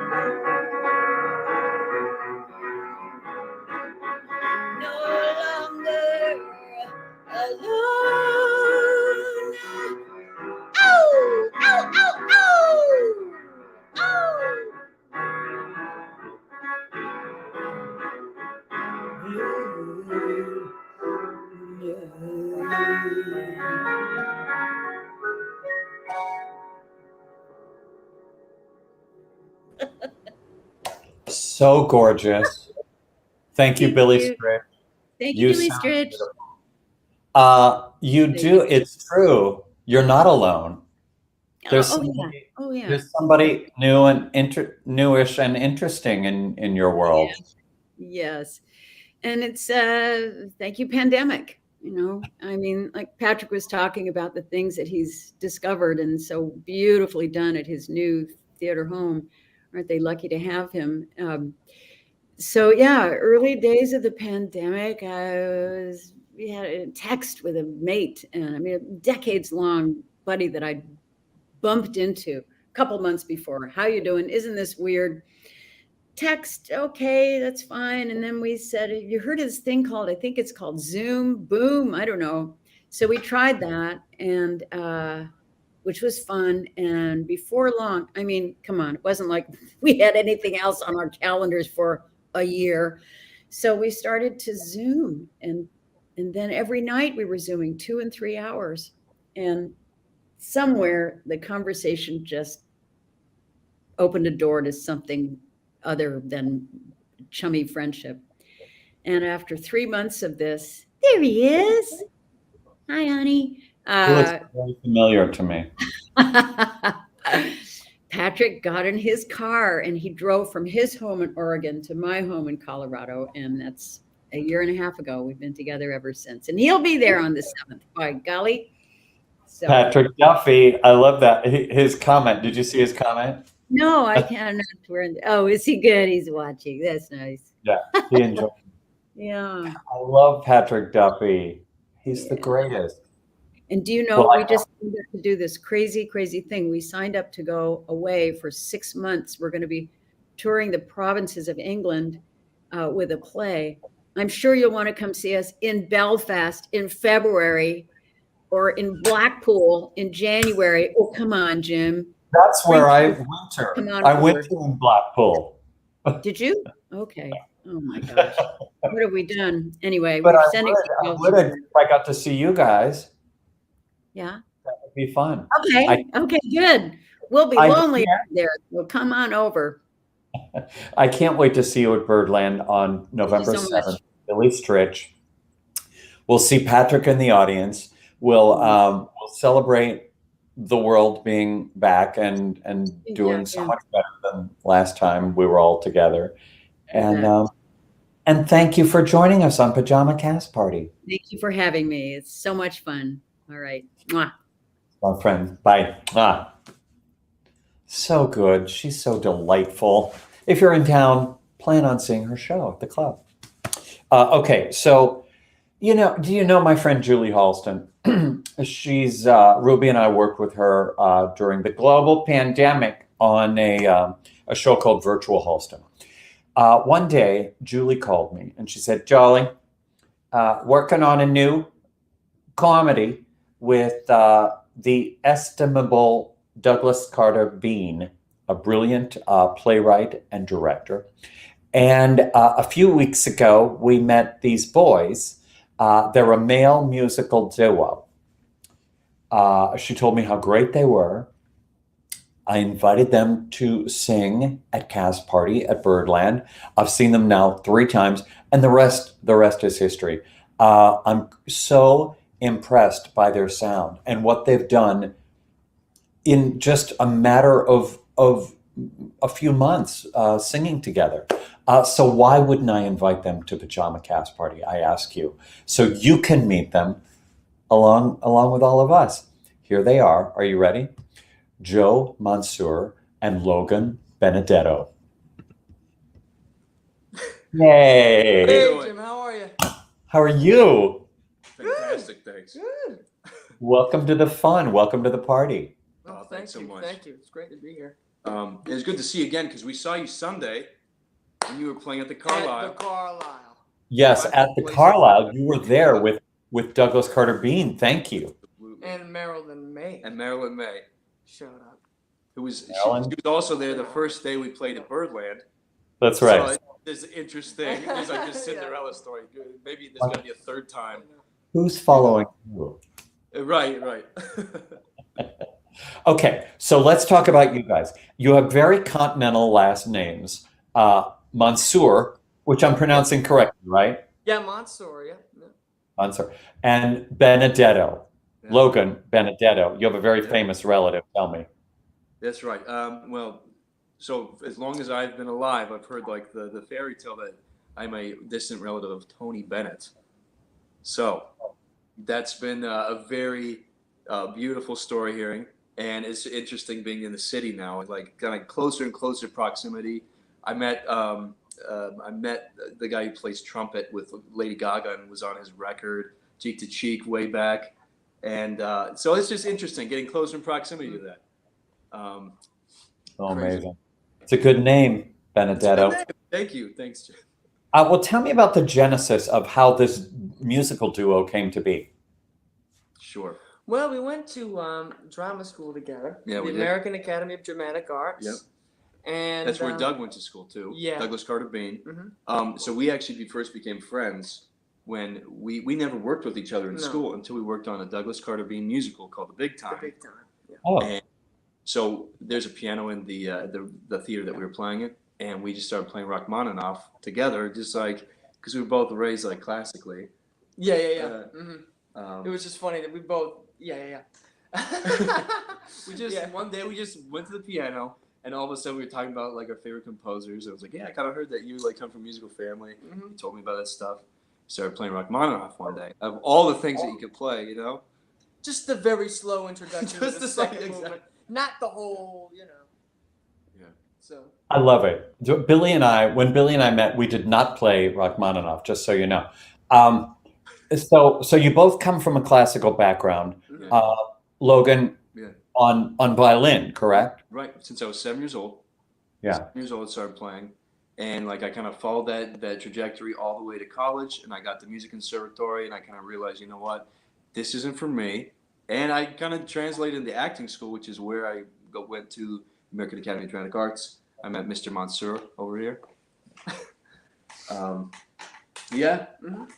no longer alone. Oh, oh, oh, oh, oh.
So gorgeous. Thank you, Billy Stritch.
Thank you, Billy
sound
Stritch.
beautiful. You do. It's true. You're not alone. There's somebody,
Oh yeah.
there's somebody new and newish and interesting in your world.
Yes. And it's thank you, pandemic. You know, I mean, like Patrick was talking about the things that he's discovered and so beautifully done at his new theater home. Aren't they lucky to have him? So yeah, early days of the pandemic, we had a text with a mate, and I mean, a decades-long buddy that I bumped into a couple months before. How you doing? Isn't this weird? Text, okay, that's fine. And then we said, you heard of this thing called, I think it's called Zoom, Boom, I don't know. So we tried that, and which was fun. And before long, I mean, come on, it wasn't like we had anything else on our calendars for a year. So we started to Zoom, and then every night we were Zooming 2 and 3 hours. And somewhere the conversation just opened a door to something other than chummy friendship. And after 3 months of this, there he is. Hi, honey.
He looks very familiar to me.
Patrick got in his car and he drove from his home in Oregon to my home in Colorado. And that's a year and a half ago. We've been together ever since. And he'll be there on the 7th. By golly. So,
Patrick Duffy. I love that. His comment. Did you see his comment?
no, I can't. Oh, is he good? He's watching. That's nice.
Yeah, he enjoyed it.
Yeah.
I love Patrick Duffy. He's the greatest.
And do you know,
Well,
we just signed up to do this crazy, crazy thing. We signed up to go away for 6 months. We're going to be touring the provinces of England with a play. I'm sure you'll want to come see us in Belfast in February or in Blackpool in January. Oh, come on, Jim.
That's where I
Come
winter.
on
I went
over.
to in Blackpool.
Did you? Okay. Oh my gosh. What have we done? Anyway,
But
we're
I
sending
would if I got to see you guys.
Yeah.
That would be fun.
Okay. Okay, good. We'll be
I
lonely
can't-
out there. Well, come on over.
I can't wait to see you at Birdland on November
so much.
7th. Billy Stritch. We'll see Patrick in the audience. We'll celebrate the world being back and doing so much better than last time we were all together. And thank you for joining us on Pajama Cast Party.
Thank you for having me. It's so much fun. All right. Mwah.
My friend. Bye. So good. She's so delightful. If you're in town, plan on seeing her show at the club. Okay, so do you know my friend Julie Halston? She's Ruby and I worked with her during the global pandemic on a show called Virtual Halston. One day, Julie called me and she said, "Jolly, working on a new comedy with the estimable Douglas Carter Bean, a brilliant playwright and director. And a few weeks ago, we met these boys. They're a male musical duo. She told me how great they were. I invited them to sing at Cast Party at Birdland. I've seen them now 3 times, and the rest is history. I'm so impressed by their sound and what they've done in just a matter of a few months singing together. So why wouldn't I invite them to Pajama Cast Party, I ask you, so you can meet them along with all of us. Here they are. Are you ready? Joe Mansour and Logan Benedetto. Yay!
Hey, Jim, how are you?
How are you?
Fantastic, thanks.
Good.
Welcome to the fun. Welcome to the party.
Oh, thanks so much.
Thank you. It's great to be here.
It was good to see you again because we saw you Sunday when you were playing at the Carlisle.
At the Carlisle.
Yes, at the Carlisle, you were there with Douglas Carter Bean. Thank you.
Absolutely.
And Marilyn May.
And Marilyn May.
Showed up.
It was she
Marilyn?
was also there the first day we played at Birdland.
That's right.
So there's an interesting. There's like this Cinderella story. Maybe there's gonna be a third time.
Who's following you?
Right.
Okay, so let's talk about you guys. You have very continental last names. Mansour, which I'm pronouncing correctly, right?
Yeah, Mansour. Yeah.
Mansour. And Benedetto.
Yeah.
Logan Benedetto. You have a very famous relative. Tell me.
That's right. Well, so as long as I've been alive, I've heard like the fairy tale that I'm a distant relative of Tony Bennett. So that's been a very beautiful story hearing, and it's interesting being in the city now, like kind of closer and closer proximity. I met the guy who plays trumpet with Lady Gaga and was on his record, Cheek to Cheek, way back, and so it's just interesting getting closer in proximity to that.
Amazing. It's a good name, Benedetto.
Thank you. Thanks, Jim.
Well, tell me about the genesis of how this musical duo came to be.
Sure.
Well, we went to drama school together.
Yeah, we
the
did.
American Academy of Dramatic Arts.
Yep.
And
That's where Doug went to school too.
Yeah.
Douglas Carter Bean.
Mhm.
So we actually first became friends when we never worked with each other in
No.
school until we worked on a Douglas Carter Bean musical called The Big
the
Time.
big time. Yeah.
Oh,
And so there's a piano in the theater that we were playing in, and we just started playing Rachmaninoff together, just like because we were both raised like classically.
Yeah.
Um,
It was just funny that we both. Yeah.
we just one day we just went to the piano, and all of a sudden we were talking about like our favorite composers. I was like, yeah, I kind of heard that you like come from a musical family.
Mhm.
You told me about that stuff. Started playing Rachmaninoff one day. Of all the things that you could play, you know.
Just the very slow introduction.
Just
to
the
the second
second,
movement, not the whole.
Yeah.
So
I love it. When Billy and I met, we did not play Rachmaninoff, just so you know. Um, so you both come from a classical background.
Yeah.
Logan
Yeah.
on violin, correct?
Right. Since I was 7 years old.
Yeah.
7 years old, I started playing. And like I kind of followed that trajectory all the way to college, and I got the music conservatory, and I kind of realized, you know what, this isn't for me. And I kind of translated into acting school, which is where I went to American Academy of Dramatic Arts. I met Mr. Mansour over here. Yeah.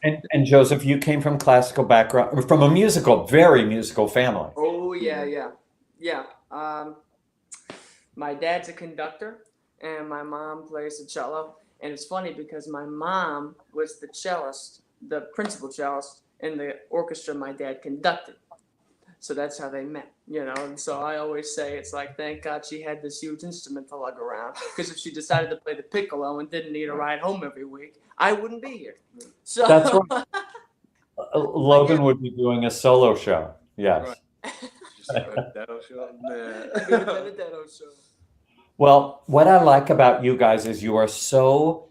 And Joseph, you came from classical background, from a very musical family.
Oh yeah. My dad's a conductor, and my mom plays the cello. And it's funny because my mom was the cellist, the principal cellist in the orchestra my dad conducted. So that's how they met, you know. And so I always say it's like, thank God she had this huge instrument to lug around. Because if she decided to play the piccolo and didn't need a ride home every week, I wouldn't be here. So
That's right. Logan would be doing a solo show. Yes.
Right. Just like a Dedo show.
Benedetto show.
Well, what I like about you guys is you are so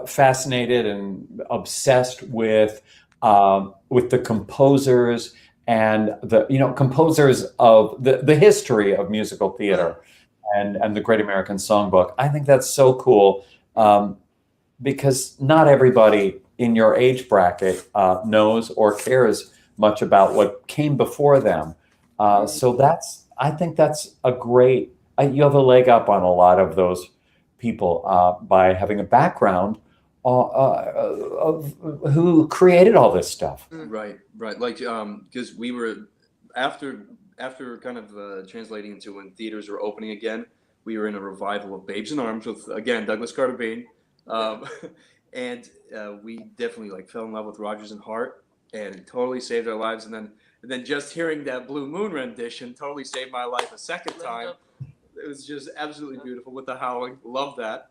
fascinated and obsessed with the composers and the composers of the history of musical theater and the Great American Songbook. I think that's so cool because not everybody in your age bracket knows or cares much about what came before them. So I think that's a great. You have a leg up on a lot of those people by having a background of who created all this stuff.
Right. Like, because we were after kind of translating into when theaters were opening again, we were in a revival of Babes in Arms with, again, Douglas Carter Bean. And we definitely like fell in love with Rodgers and Hart, and it totally saved our lives. And then just hearing that Blue Moon rendition totally saved my life a second time. It was just absolutely beautiful with the howling. Love that.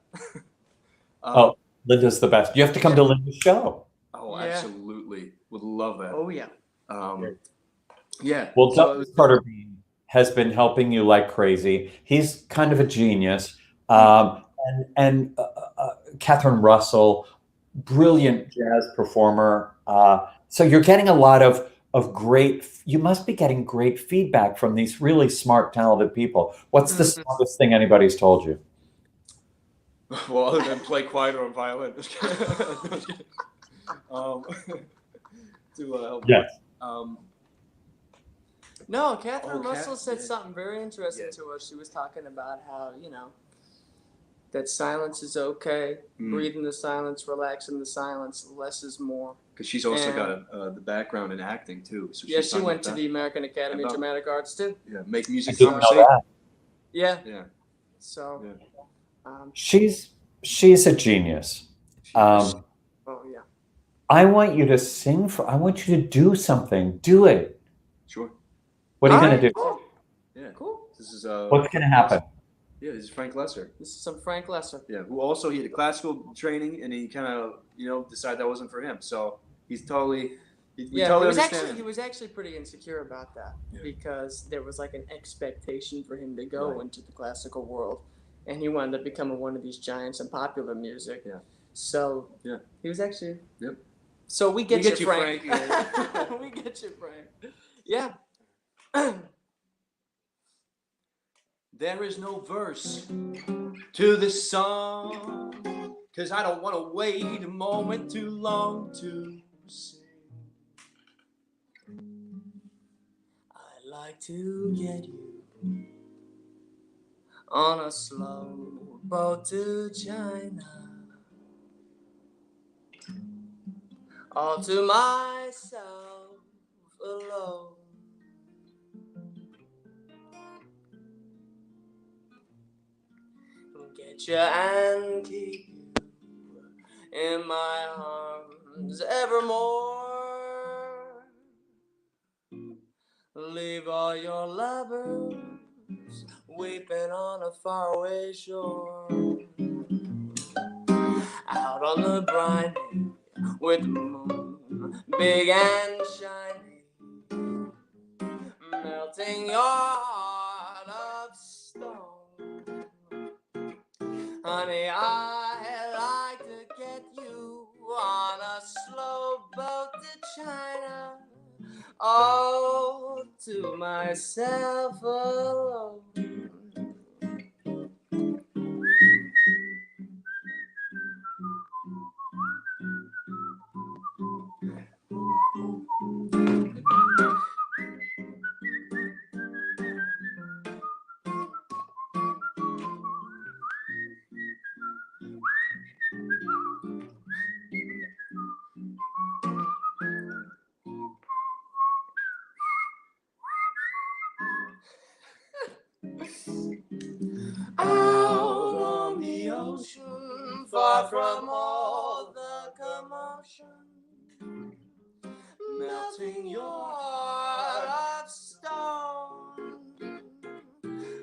Linda's the best. You have to come to Linda's show.
Oh,
Yeah.
Absolutely. Would love that.
Oh yeah.
Yeah.
Well,
So
Douglas Carter Bean has been helping you like crazy. He's kind of a genius. And Catherine Russell, brilliant jazz performer. So you're getting a lot of you must be getting great feedback from these really smart, talented people. What's the smartest thing anybody's told you?
Well, other than play quieter on violin. To help.
Yes.
No, Catherine Russell
Kat,
said
yeah.
something very interesting
Yeah.
to us. She was talking about how, that silence is okay. Breathe in the silence, relax in the silence. Less is more.
Because she's also got the background in acting too. So
Yeah,
she's
she
talking
went
about
to
that.
the American Academy of
About-
Dramatic Arts too.
Yeah, make music
I didn't know
conversation.
that.
Yeah.
Yeah.
So,
Yeah.
She's a genius.
oh yeah.
I want you to sing I want you to do something. Do it.
Sure.
What are you
All
going to
right,
do?
cool.
Yeah.
Cool.
This is
What's going to happen?
Yeah, this is Frank Lesser.
This is some Frank Lesser.
Yeah, who also he had a classical training, and he kind of decided that wasn't for him. So he's totally. We totally understand.
He was actually pretty insecure about that
Yeah.
because there was like an expectation for him to go
Right.
into the classical world, and he wanted to become one of these giants in popular music.
Yeah.
So
Yeah.
he was actually.
Yep.
So we get you, Frank.
yeah.
We get you, Frank. Yeah.
There is no verse to this song, 'cause I don't want to wait a moment too long to sing.
I'd like to get you on a slow boat to China, all to myself alone. Get you and keep you in my arms evermore. Leave all your lovers weeping on a faraway shore. Out on the briny with the moon big and shiny, melting your heart of stone. Honey, I like to get you on a slow boat to China, all to myself alone. Out on the ocean, far from all the commotion, melting your heart of stone.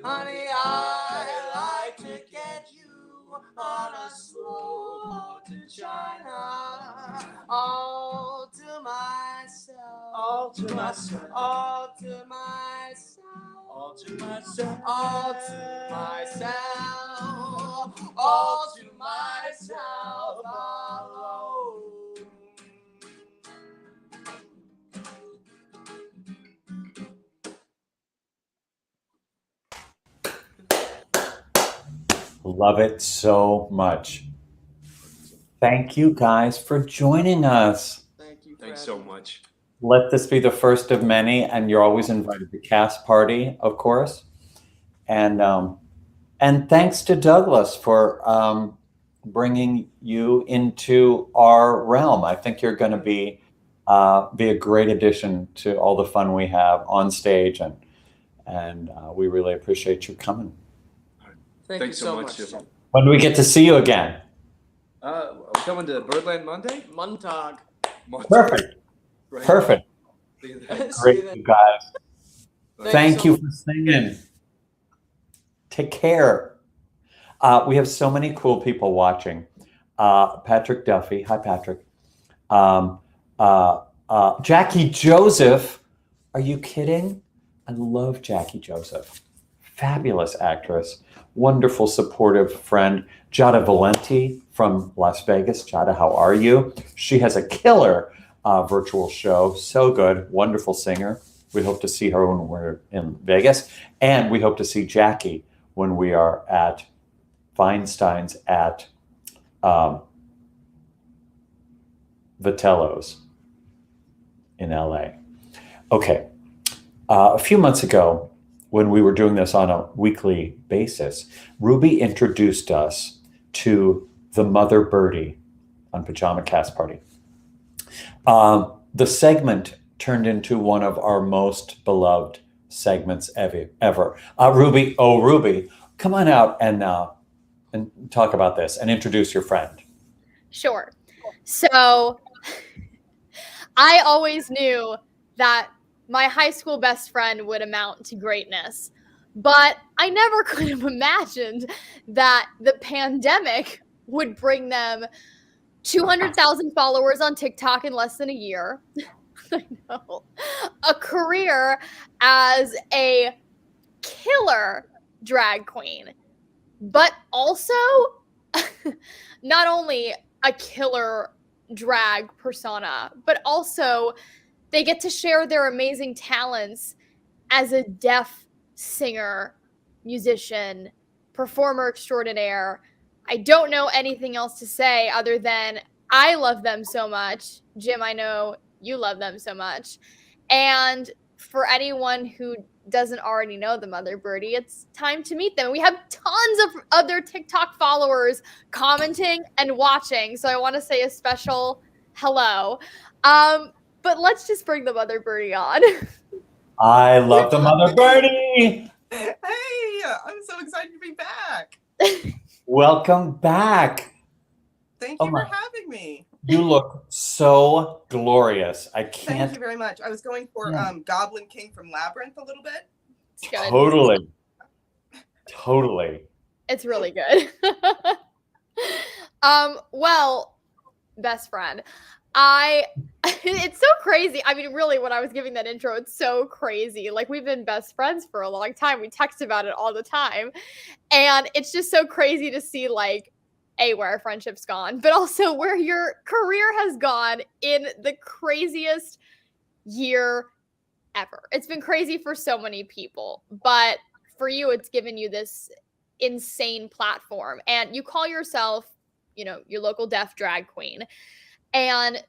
Honey, I like to get you on a slow boat to China, all to myself, all to myself, all to myself, all to myself, all to myself, all to myself alone.
Love it so much. Thank you guys for joining us.
Thank you.
Thanks so much.
Let this be the first of many, and you're always invited to cast party, of course. And thanks to Douglas for bringing you into our realm. I think you're going to be a great addition to all the fun we have on stage, and we really appreciate you coming.
Thanks so much.
Jim.
When do we get to see you again?
We're coming to Birdland Monday?
Montag.
Perfect.
Right.
Perfect.
See you then.
Great, you guys. Thank
so
you for singing. Take care. We have so many cool people watching. Patrick Duffy. Hi, Patrick. Jackie Joseph. Are you kidding? I love Jackie Joseph. Fabulous actress. Wonderful, supportive friend. Jada Valenti from Las Vegas. Jada, how are you? She has a killer virtual show. So good. Wonderful singer. We hope to see her when we're in Vegas. And we hope to see Jackie when we are at Feinstein's at Vitello's in LA. Okay. A few months ago, when we were doing this on a weekly basis, Ruby introduced us to the Mother Birdie on Pajama Cast Party. The segment turned into one of our most beloved segments ever. Ruby, come on out and talk about this and introduce your friend.
Sure. So I always knew that my high school best friend would amount to greatness, but I never could have imagined that the pandemic would bring them 200,000 followers on TikTok in less than a year. I know. A career as a killer drag queen, but also not only a killer drag persona, but also they get to share their amazing talents as a deaf singer, musician, performer extraordinaire. I don't know anything else to say other than I love them so much. Jim, I know you love them so much. And for anyone who doesn't already know the Mother Birdie, it's time to meet them. We have tons of other TikTok followers commenting and watching, so I want to say a special hello. But let's just bring the Mother Birdie on.
I love the Mother Birdie.
Hey, I'm so excited to be back.
Welcome back.
Thank you for having me.
You look so glorious. I can't.
Thank you very much. I was going for Goblin King from Labyrinth a little bit.
It's good.
Totally.
It's really good. Well, best friend, it's so crazy. I mean, really, when I was giving that intro, it's so crazy. Like, we've been best friends for a long time. We text about it all the time. And it's just so crazy to see, like, where our friendship's gone, but also where your career has gone in the craziest year ever. It's been crazy for so many people, but for you, it's given you this insane platform. And you call yourself, your local deaf drag queen. And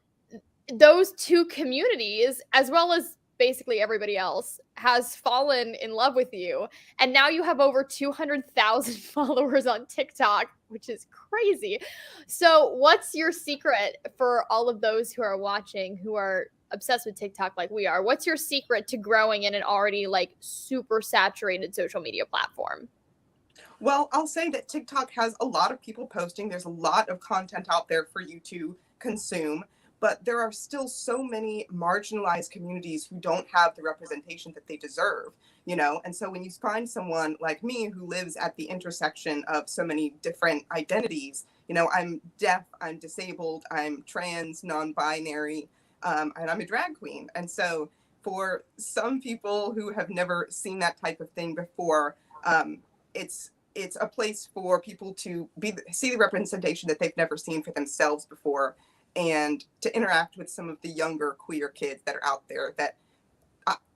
those two communities, as well as basically everybody else, has fallen in love with you. And now you have over 200,000 followers on TikTok, which is crazy. So what's your secret for all of those who are watching, who are obsessed with TikTok like we are? What's your secret to growing in an already like super saturated social media platform?
Well, I'll say that TikTok has a lot of people posting. There's a lot of content out there for you to consume, but there are still so many marginalized communities who don't have the representation that they deserve, And so when you find someone like me who lives at the intersection of so many different identities, I'm deaf, I'm disabled, I'm trans, non-binary, and I'm a drag queen. And so for some people who have never seen that type of thing before, it's a place for people to see the representation that they've never seen for themselves before, and to interact with some of the younger queer kids that are out there. That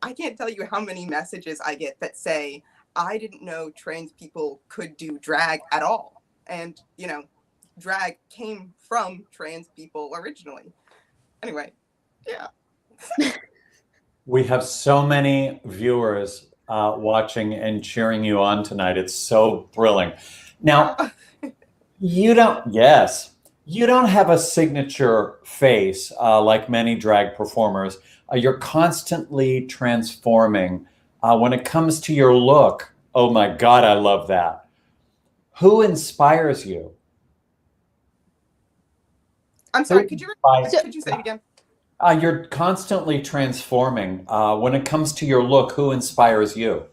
I can't tell you how many messages I get that say, I didn't know trans people could do drag at all. And, drag came from trans people originally. Anyway, yeah.
We have so many viewers watching and cheering you on tonight. It's so thrilling. Now, you don't have a signature face like many drag performers. You're constantly transforming. When it comes to your look, oh my God, I love that. Who inspires you?
I'm sorry, could you say it again?
You're constantly transforming. When it comes to your look, who inspires you?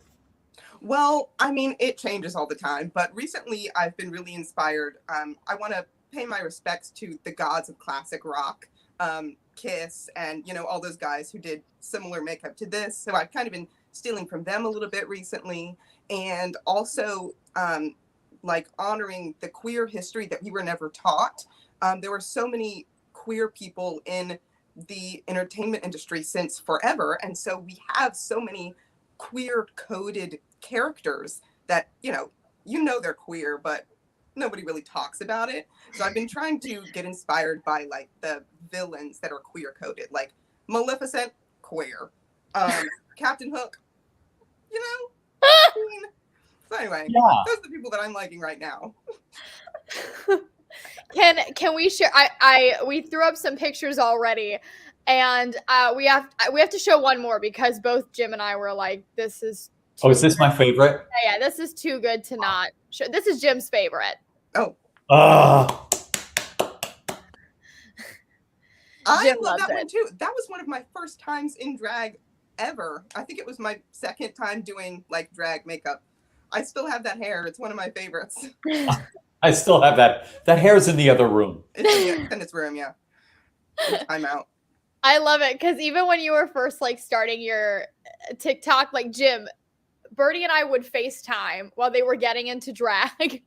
Well, I mean, it changes all the time, but recently I've been really inspired. I want to pay my respects to the gods of classic rock, Kiss, and, all those guys who did similar makeup to this. So I've kind of been stealing from them a little bit recently, and also honoring the queer history that we were never taught. There were so many queer people in the entertainment industry since forever, and so we have so many queer coded characters that they're queer, but nobody really talks about it. So I've been trying to get inspired by the villains that are queer coded, like Maleficent, queer, Captain Hook, Queen. So anyway, those are the people that I'm liking right now.
Can we share? We threw up some pictures already, and we have to show one more because both Jim and I were like, "This is."
Is this my favorite?
Yeah, this is too good to not show. This is Jim's favorite.
Oh. I love that one too. That was one of my first times in drag ever. I think it was my second time doing drag makeup. I still have that hair. It's one of my favorites.
I still have that. That hair's in the other room.
It's in its room, yeah. I'm out.
I love it because even when you were first starting your TikTok, Jim, Birdie and I would FaceTime while they were getting into drag.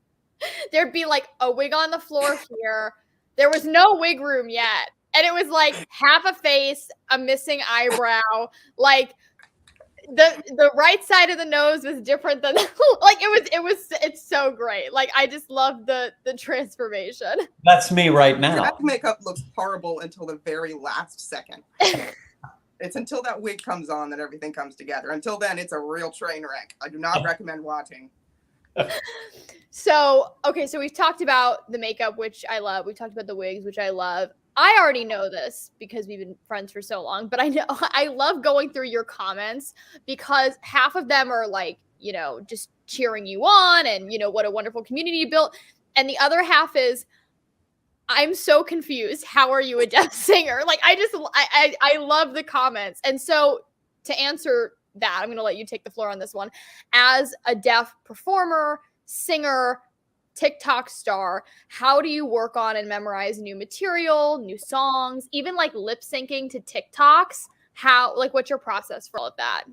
There'd be a wig on the floor here. There was no wig room yet. And it was half a face, a missing eyebrow, the right side of the nose was different than it's so great. I just love the transformation.
That's me right now.
Drag makeup looks horrible until the very last second. It's until that wig comes on that everything comes together. Until then, it's a real train wreck. I do not recommend watching.
So we've talked about the makeup, which I love. We've talked about the wigs, which I love. I already know this because we've been friends for so long, but I love going through your comments because half of them are just cheering you on and, what a wonderful community you built. And the other half is, I'm so confused. How are you a deaf singer? I love the comments. And so to answer that, I'm going to let you take the floor on this one. As a deaf performer, singer, TikTok star, how do you work on and memorize new material, new songs, even lip syncing to TikToks? What's your process for all of that?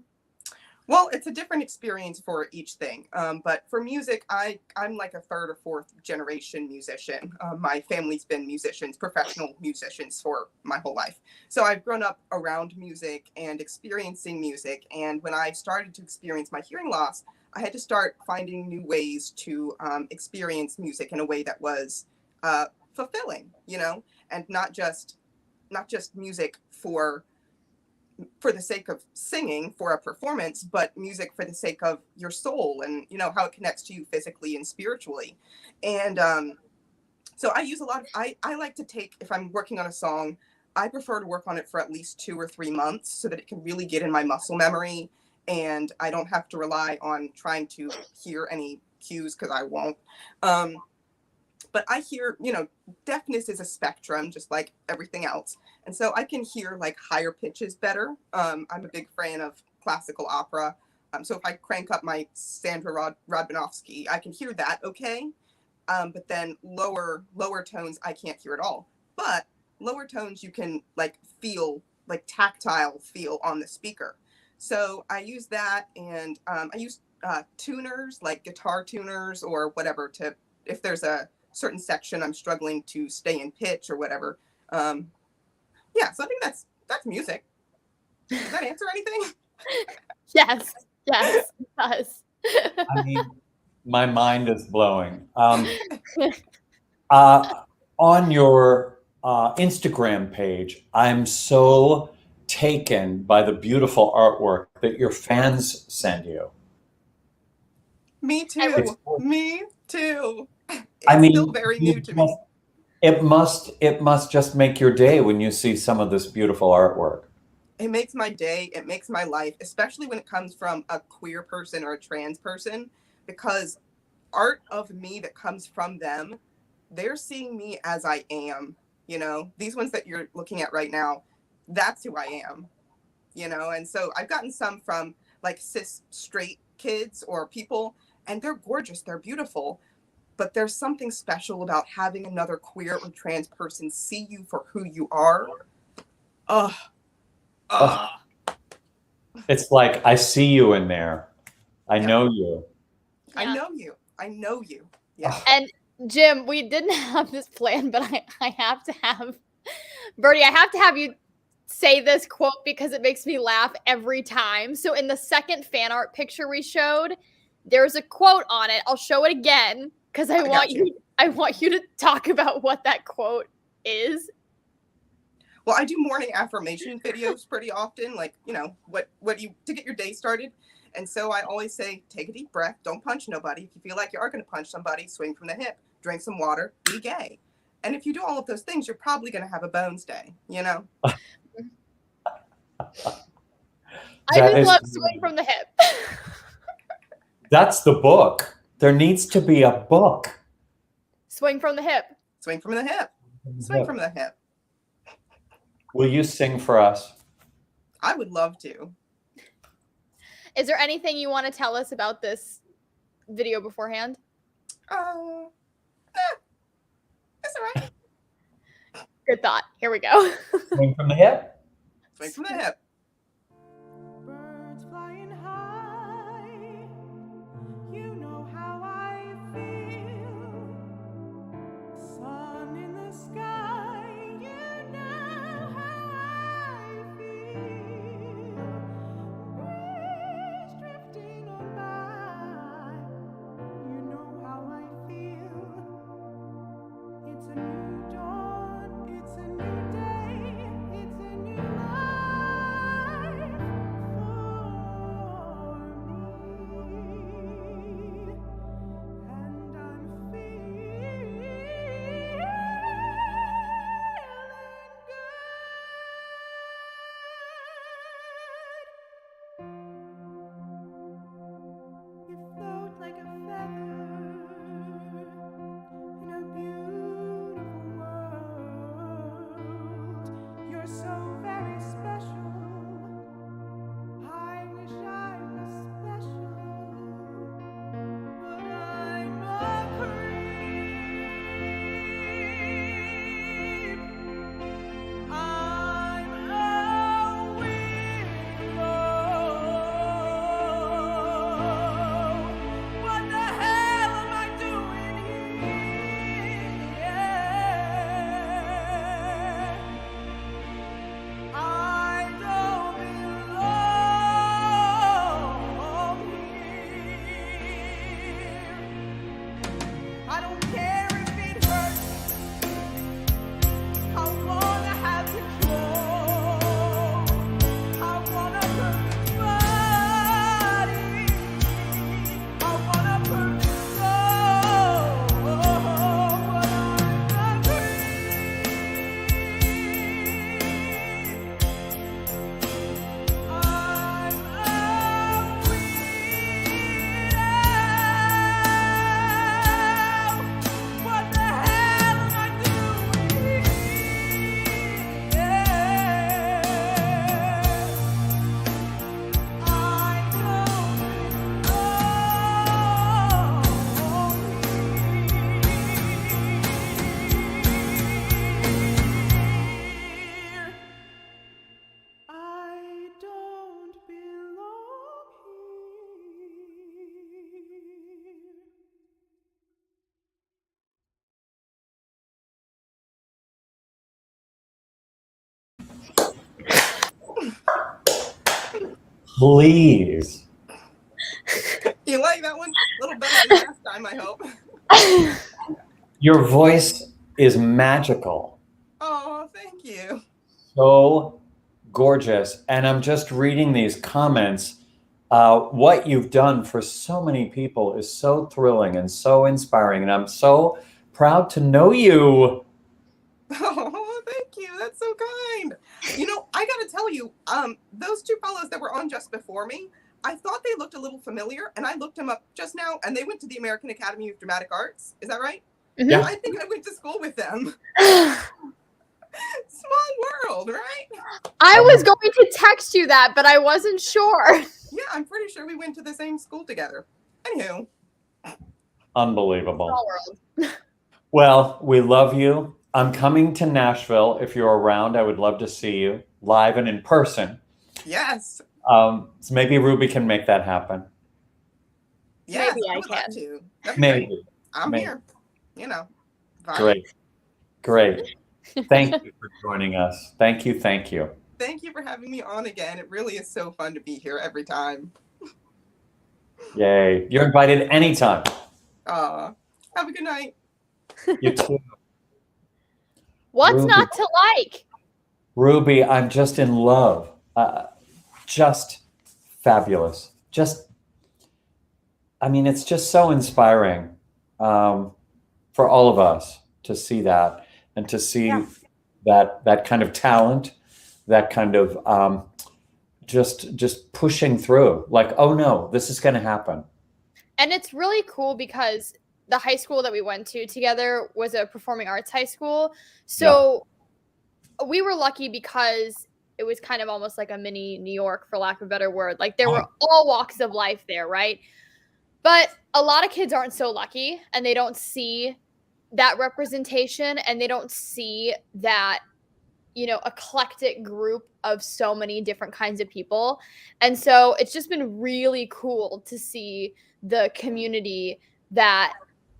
Well, it's a different experience for each thing. But for music, I'm like a third or fourth generation musician. My family's been musicians, professional musicians for my whole life. So I've grown up around music and experiencing music. And when I started to experience my hearing loss, I had to start finding new ways to experience music in a way that was fulfilling, and not just music for the sake of singing for a performance, but music for the sake of your soul and how it connects to you physically and spiritually. And so I use a lot of I like to take, if I'm working on a song, I prefer to work on it for at least 2 or 3 months so that it can really get in my muscle memory, and I don't have to rely on trying to hear any cues, because I won't. But I hear, deafness is a spectrum, just like everything else. And so I can hear like higher pitches better. I'm a big fan of classical opera. So if I crank up my Sandra Radvanovsky, I can hear that okay. But then lower tones, I can't hear at all. But lower tones, you can like feel, like tactile feel on the speaker. So I use that, and I use tuners, like guitar tuners or whatever, to, if there's a certain section I'm struggling to stay in pitch or whatever. Yeah, so I think that's music. Does that answer anything?
Yes, it does.
I mean, my mind is blowing. On your Instagram page, I'm so taken by the beautiful artwork that your fans send you.
Me too. Me too.
I mean,
still very new to me.
It must just make your day when you see some of this beautiful artwork.
It makes my day. It makes my life, especially when it comes from a queer person or a trans person, because art of me that comes from them, they're seeing me as I am. These ones that you're looking at right now, that's who I am. And so I've gotten some from like cis straight kids or people, and they're gorgeous. They're beautiful. But there's something special about having another queer or trans person see you for who you are.
It's like, I see you in there. I know you.
Yeah.
I know you. Yeah.
And Jim, we didn't have this plan, but I have to have, Birdie, I have to have you say this quote because it makes me laugh every time. So in the second fan art picture we showed, there's a quote on it. I'll show it again because I want you to talk about what that quote is.
Well, I do morning affirmation videos pretty often, like, what you to get your day started. And so I always say, take a deep breath, don't punch nobody. If you feel like you are going to punch somebody, swing from the hip, drink some water, be gay. And if you do all of those things, you're probably going to have a bones day,
I just love swing from the hip.
That's the book. There needs to be a book.
Swing from the hip.
Swing from the hip. Swing from the hip.
Will you sing for us?
I would love to.
Is there anything you want to tell us about this video beforehand?
That's all right.
Good thought. Here we go.
Swing from the hip.
Swing from the hip.
Birds flying high, you know how I feel. Sun in the sky, you know how I feel. Breeze drifting on by, you know how I feel. It's a new dawn, it's a new day, it's a new life.
Please.
You like that one? A little better than last time, I hope.
Your voice is magical.
Oh, thank you.
So gorgeous. And I'm just reading these comments. What you've done for so many people is so thrilling and so inspiring. And I'm so proud to know you.
Oh, thank you. That's so kind. You know, I gotta tell you, those two fellows that were on just before me, I thought they looked a little familiar, and I looked them up just now, and they went to the American Academy of Dramatic Arts. Is that right?
Mhm.
Yeah.
I think I went to school with them. Small world, right?
I was going to text you that, but I wasn't sure.
Yeah, I'm pretty sure we went to the same school together. Anywho.
Unbelievable.
Small world.
Well, we love you. I'm coming to Nashville. If you're around, I would love to see you live and in person.
Yes.
So maybe Ruby can make that happen.
Yes,
Maybe I
would love
can.
to. That'd be
Maybe.
great. I'm
Maybe.
here. You know. Fine.
Great. Thank you for joining us. Thank you. Thank you.
Thank you for having me on again. It really is so fun to be here every time.
Yay. You're invited anytime.
Have a good night.
You too.
What's
Ruby.
not to like?
Ruby, I'm just in love. Just fabulous. It's just so inspiring for all of us to see that and to see that kind of talent, that kind of just pushing through. Like, oh no, this is going to happen.
And it's really cool because the high school that we went to together was a performing arts high school. So we were lucky because it was kind of almost like a mini New York, for lack of a better word. Like there were all walks of life there, right? But a lot of kids aren't so lucky and they don't see that representation and they don't see that, eclectic group of so many different kinds of people. And so it's just been really cool to see the community that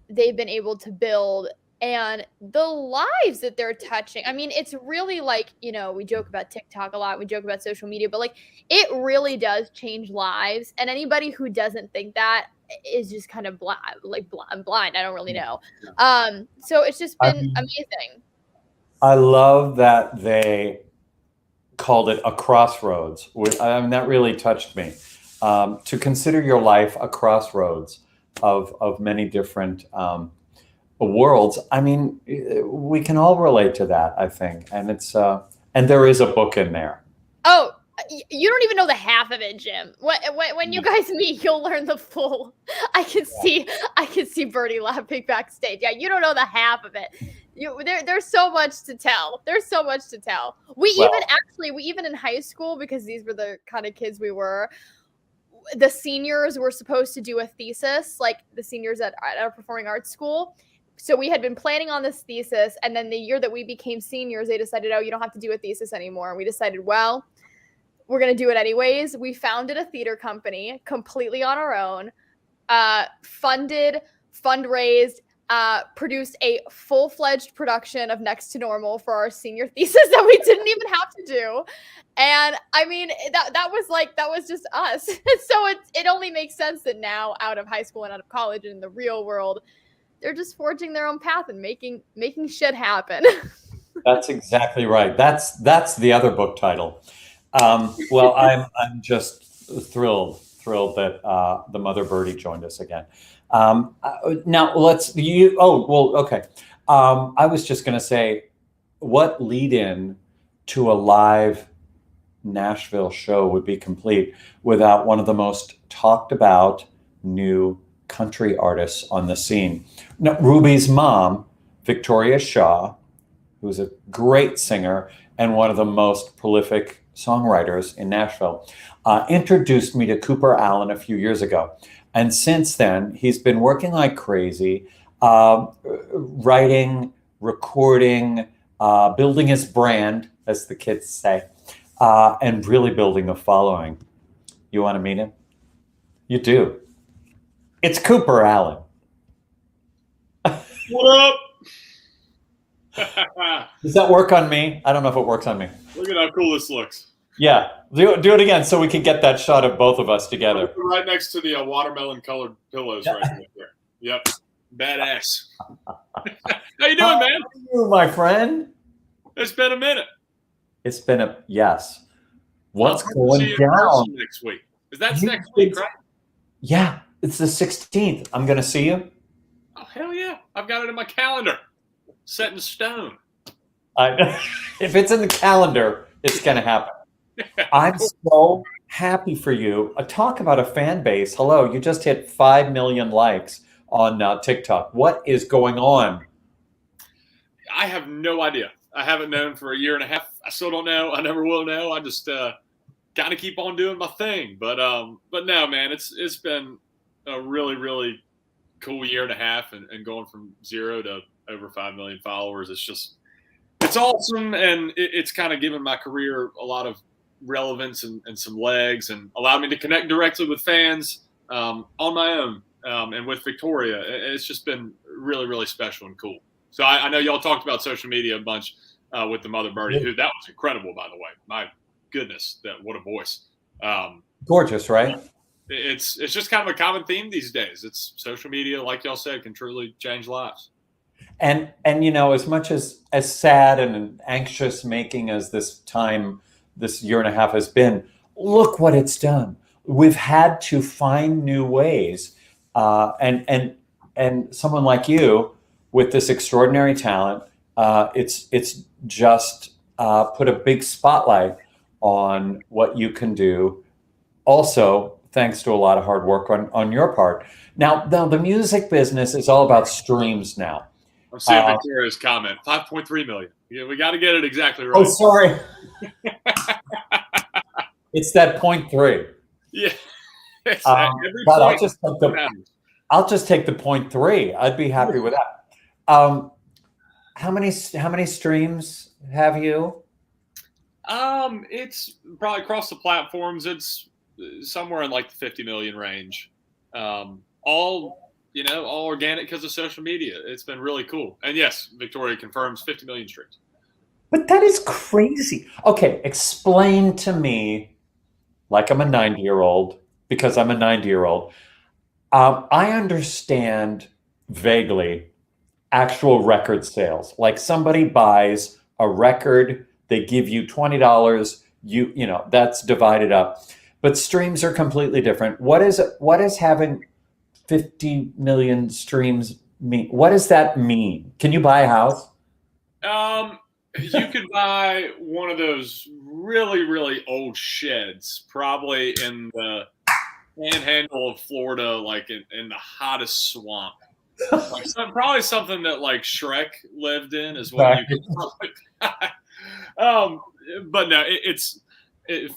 they've been able to build and the lives that they're touching. I mean, it's really like, we joke about TikTok a lot, we joke about social media, but like it really does change lives. And anybody who doesn't think that is just kind of blind. I don't really know. So it's just been amazing.
I love that they called it a crossroads. That really touched me. To consider your life a crossroads of many different worlds. I mean, we can all relate to that, I think. And and there is a book in there.
Oh, you don't even know the half of it, Jim. When you guys meet, you'll learn the full. I can see Birdie laughing backstage. Yeah, you don't know the half of it. There's so much to tell. There's so much to tell. We even in high school, because these were the kind of kids we were, the seniors were supposed to do a thesis, like the seniors at our performing arts school. So we had been planning on this thesis, and then the year that we became seniors, they decided, oh, you don't have to do a thesis anymore. And we decided, well, we're going to do it anyways. We founded a theater company completely on our own, funded, fundraised, produced a full-fledged production of Next to Normal for our senior thesis that we didn't even have to do. And I mean, that was just us. So it only makes sense that now, out of high school and out of college and in the real world, they're just forging their own path and making shit happen.
That's exactly right. That's the other book title. Well, I'm just thrilled that the Mother Birdie joined us again. Now okay. I was just going to say, what lead in to a live Nashville show would be complete without one of the most talked about new country artists on the scene. Now, Ruby's mom, Victoria Shaw, who's a great singer and one of the most prolific songwriters in Nashville, introduced me to Cooper Allen a few years ago. And since then, he's been working like crazy, writing, recording, building his brand, as the kids say, and really building a following. You want to meet him? You do. It's Cooper Allen.
What up?
Does that work on me? I don't know if it works on me.
Look at how cool this looks.
Yeah, do it again so we can get that shot of both of us together.
Right next to the watermelon colored pillows right there. Yep. Badass. How you doing, man?
How are you, my friend?
It's been a minute.
It's been yes. What's
I'll
going
see you in
down
person next week? Is that next week, right?
Yeah, it's the 16th. I'm going to see you.
Oh, hell yeah. I've got it in my calendar. Set in stone.
If it's in the calendar, it's going to happen. I'm so happy for you. Talk about a fan base. Hello, you just hit 5 million likes on TikTok. What is going on?
I have no idea. I haven't known for a year and a half. I still don't know. I never will know. I just kind of keep on doing my thing. But no, man, it's been a really, really cool year and a half, and going from 0 to over 5 million followers. It's awesome, and it's kind of given my career a lot of relevance and some legs, and allowed me to connect directly with fans on my own, and with Victoria. It's just been really, really special and cool. So I know y'all talked about social media a bunch with the Mother Birdie, who that was incredible, by the way. My goodness, what a voice!
Gorgeous, right?
It's just kind of a common theme these days. It's social media, like y'all said, can truly change lives.
And as much as sad and anxious making as this year and a half has been, look what it's done. We've had to find new ways, and someone like you with this extraordinary talent, it's just put a big spotlight on what you can do. Also, thanks to a lot of hard work on your part. Now, the music business is all about streams now.
I'm seeing Victoria's comment. 5.3 million. Yeah, we got to get it exactly right.
Oh, sorry. It's that 0.3.
Yeah.
But I'll just take the 0.3. I'd be happy with that. How many streams have you?
It's probably across the platforms. It's somewhere in like the 50 million range. All organic because of social media. It's been really cool. And yes, Victoria confirms 50 million streams.
But that is crazy. Okay, explain to me, like I'm a 90-year-old, because I'm a 90-year-old. I understand vaguely actual record sales. Like somebody buys a record, they give you $20, that's divided up. But streams are completely different. What is having 50 million streams mean? What does that mean? Can you buy a house?
You could buy one of those really, really old sheds, probably in the panhandle of Florida, like in the hottest swamp. Probably something that like Shrek lived in is what you could probably buy. But no, it's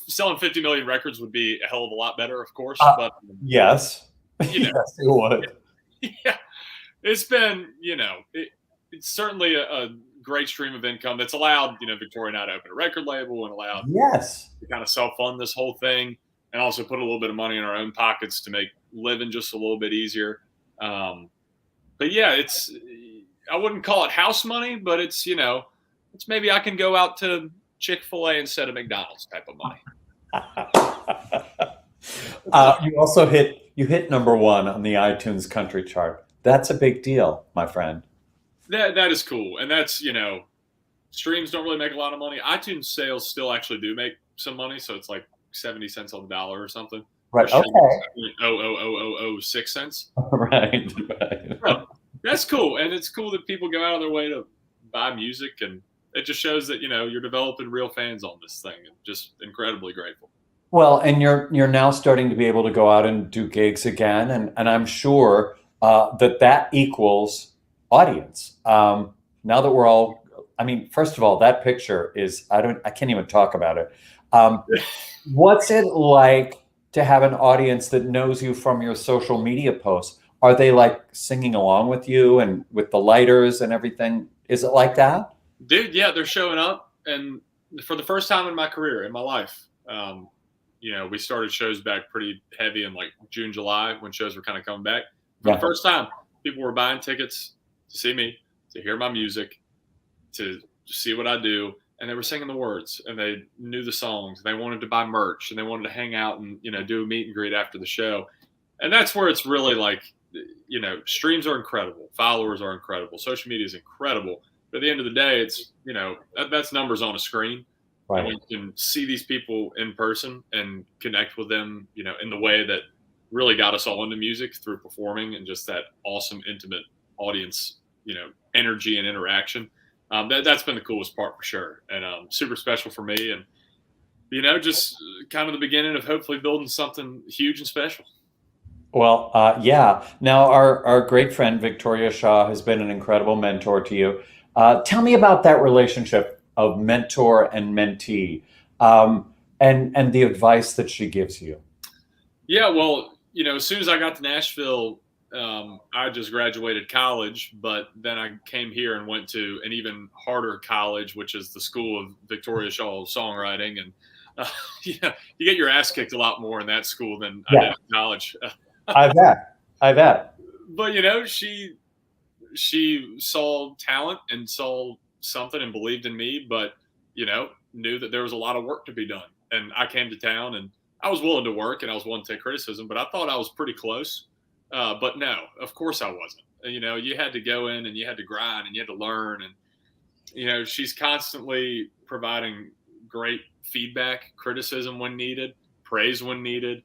selling 50 million records would be a hell of a lot better, of course. But
yes. Yes, it would.
Yeah, it's been, it's certainly a great stream of income that's allowed, Victoria and I to open a record label and allowed to kind of self-fund this whole thing, and also put a little bit of money in our own pockets to make living just a little bit easier. But yeah, I wouldn't call it house money, but it's maybe I can go out to Chick-fil-A instead of McDonald's type of money.
You also hit number 1 on the iTunes country chart. That's a big deal, my friend.
That is cool. And that's, streams don't really make a lot of money. iTunes sales still actually do make some money. So it's like 70 cents on the dollar or something.
Right. Okay.
6 cents.
Right.
So that's cool. And it's cool that people go out of their way to buy music. And it just shows that, you're developing real fans on this thing. And just incredibly grateful.
Well, and you're now starting to be able to go out and do gigs again. And I'm sure that equals audience. Now that we're all, first of all, that picture is, I can't even talk about it. What's it like to have an audience that knows you from your social media posts? Are they like singing along with you and with the lighters and everything? Is it like that?
Dude, yeah, they're showing up. And for the first time in my career, in my life, we started shows back pretty heavy in like June, July, when shows were kind of coming back. For the first time, people were buying tickets to see me, to hear my music, to see what I do. and they were singing the words, and they knew the songs. They wanted to buy merch, and they wanted to hang out and, do a meet and greet after the show. And that's where it's really like, streams are incredible. Followers are incredible. Social media is incredible. But at the end of the day, it's, that's numbers on a screen.
Right.
And when you can see these people in person and connect with them, in the way that really got us all into music through performing and just that awesome, intimate audience, energy and interaction. That's been the coolest part for sure. And super special for me. And, just kind of the beginning of hopefully building something huge and special.
Well, yeah. Now, our great friend Victoria Shaw has been an incredible mentor to you. Tell me about that relationship of mentor and mentee, and the advice that she gives you.
Yeah, well, as soon as I got to Nashville, I just graduated college, but then I came here and went to an even harder college, which is the School of Victoria Shaw Songwriting. And, you get your ass kicked a lot more in that school than I did in college.
I bet.
But, she saw talent and saw something and believed in me, but, knew that there was a lot of work to be done. And I came to town and I was willing to work and I was willing to take criticism, but I thought I was pretty close. But no, of course I wasn't. You had to go in and you had to grind and you had to learn. And, she's constantly providing great feedback, criticism when needed, praise when needed.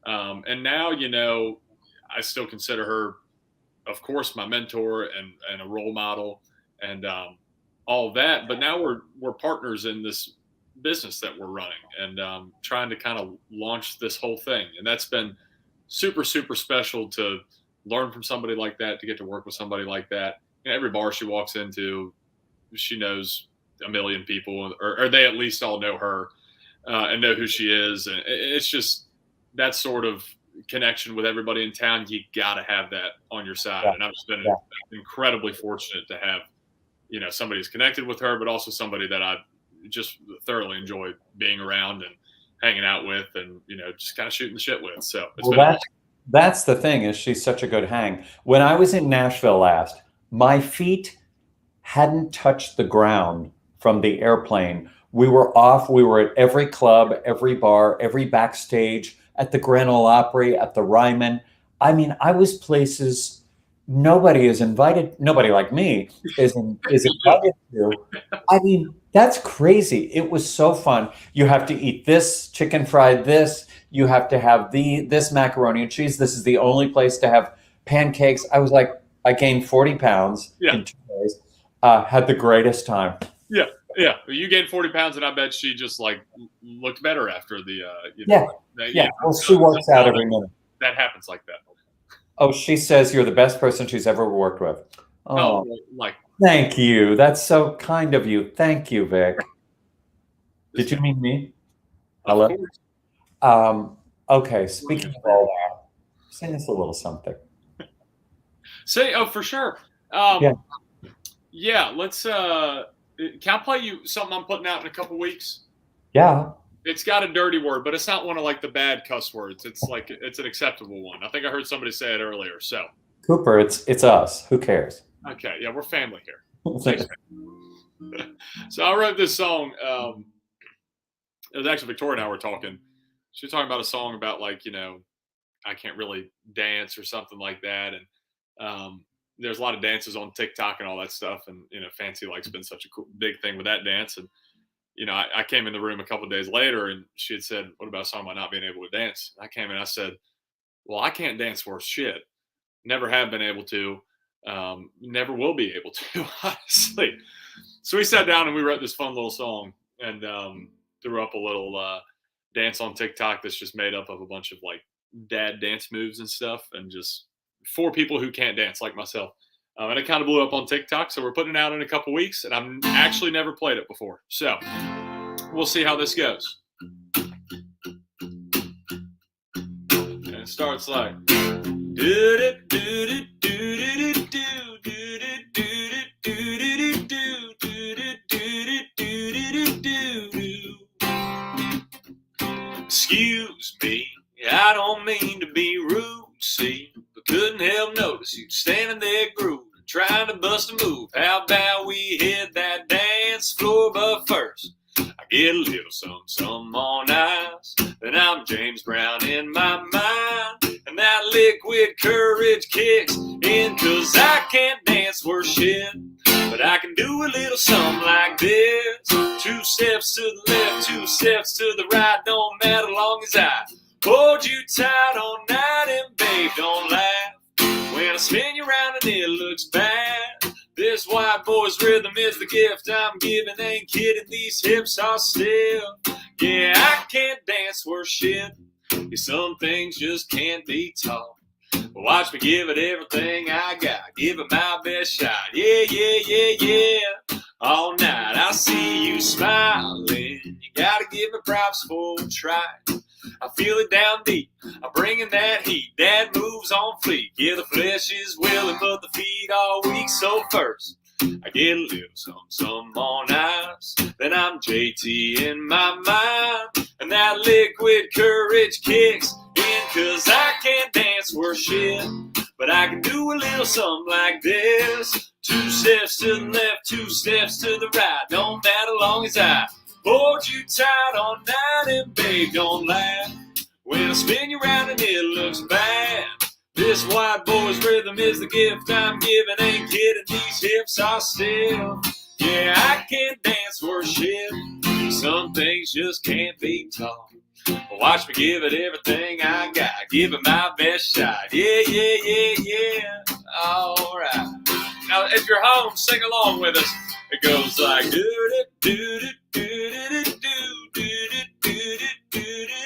And now, I still consider her, of course, my mentor and a role model and all of that. But now we're partners in this business that we're running and trying to kind of launch this whole thing. And that's been super, super special to learn from somebody like that, to get to work with somebody like that. Every bar she walks into, she knows a million people, or they at least all know her and know who she is. And it's just that sort of connection with everybody in town. You got to have that on your side. And I've just been incredibly fortunate to have, somebody who's connected with her, but also somebody that I just thoroughly enjoy being around and hanging out with and, just kind of shooting the shit with. So
that's the thing, is she's such a good hang. When I was in Nashville last, my feet hadn't touched the ground from the airplane. We were off. We were at every club, every bar, every backstage, at the Grand Ole Opry, at the Ryman. I mean, I was places nobody like me is invited to. I mean, that's crazy. It was so fun. You have to eat this chicken fried this. You have to have this macaroni and cheese. This is the only place to have pancakes. I was like, I gained 40 pounds in 2 days. Had the greatest time.
Yeah. Yeah. You gained 40 pounds and I bet she just looked better after the,
Well, she works out every minute.
That happens like that.
Oh, she says you're the best person she's ever worked with.
Oh,
thank you. That's so kind of you. Thank you, Vic. Did you mean me? Hello? Okay, speaking of all that, sing us a little something.
For sure. Yeah, let's can I play you something I'm putting out in a couple weeks?
Yeah.
It's got a dirty word, but it's not one of the bad cuss words. It's it's an acceptable one. I think I heard somebody say it earlier. So
Cooper, it's us. Who cares?
Okay, yeah, we're family here. So I wrote this song. It was actually Victoria and I were talking. She was talking about a song about I can't really dance or something like that. And there's a lot of dances on TikTok and all that stuff. And, Fancy Like's been such a cool, big thing with that dance. And, I came in the room a couple of days later and she had said, what about a song about not being able to dance? I came in and I said, well, I can't dance worth shit. Never have been able to. Never will be able to, honestly. So we sat down and we wrote this fun little song and threw up a little dance on TikTok that's just made up of a bunch of dad dance moves and stuff, and just for people who can't dance like myself. And it kind of blew up on TikTok, so we're putting it out in a couple weeks, and I've actually never played it before. So we'll see how this goes. And it starts like excuse me, I don't mean to be rude, see, but couldn't help notice you standing there grooving, trying to bust a move. How about we hit that dance floor? But first, I get a little something on ice. Then I'm James Brown in my mind. And that liquid courage kicks in, 'cause I can't dance worth shit. But I can do a little something like this. 2 steps to the left, 2 steps to the right. Don't matter long as I hold you tight all night. And babe, don't laugh when I spin you around and it looks bad. This white boy's rhythm is the gift I'm giving. Ain't kidding, these hips are still. Yeah, I can't dance worth shit. Some things just can't be taught. Watch me give it everything I got. Give it my best shot. Yeah, yeah, yeah, yeah. All night I see you smiling. You gotta give me props for trying. I feel it down deep. I'm bringing that heat. That moves on fleek. Yeah, the flesh is willing, but the feet are weak. So first, I get a little some on ice. Then I'm JT in my mind. And that liquid courage kicks in, 'cause I can't dance worth shit. But I can do a little something like this. 2 steps to the left, 2 steps to the right. Don't matter long as I hold you tight all night. And babe, don't laugh when I spin you around and it looks bad. This white boy's rhythm is the gift I'm giving. Ain't kidding, these hips are still. Yeah, I can't dance worth shit. Some things just can't be taught. Watch me give it everything I got. Give it my best shot. Yeah, yeah, yeah, yeah. All right. Now, if you're home, sing along with us. It goes like do do do do do do do do do do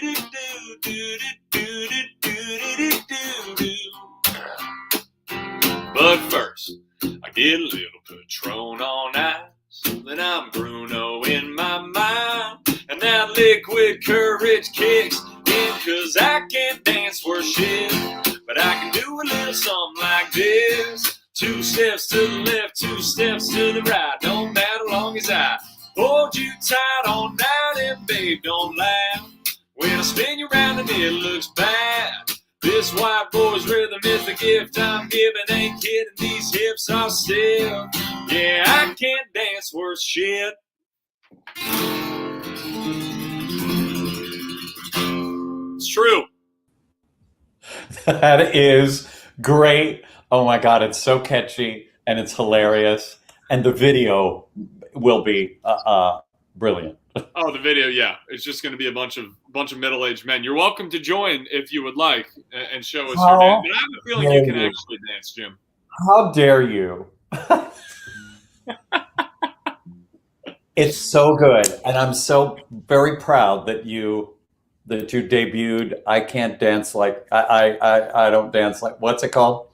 do. But first, I get a little Patron on ice. Then I'm Bruno in my mind. And that liquid courage kicks in, 'cause I can't dance worth shit. But I can do a little something like this. 2 steps to the left, 2 steps to the right. Don't matter long as I hold you tight all night. And babe, don't laugh when I spin you around and it looks bad. This white boy's rhythm is the gift I'm giving. Ain't kidding, these hips are still. Yeah, I can't dance worth shit. It's true.
That is great. Oh my God, it's so catchy and it's hilarious. And the video will be brilliant.
Oh, the video, yeah. It's just going to be a bunch of middle-aged men. You're welcome to join if you would like and show us your dance. But I have a feeling you can actually dance, Jim.
How dare you? It's so good. And I'm so very proud that you debuted I Can't Dance Like, I Don't Dance Like, what's it called?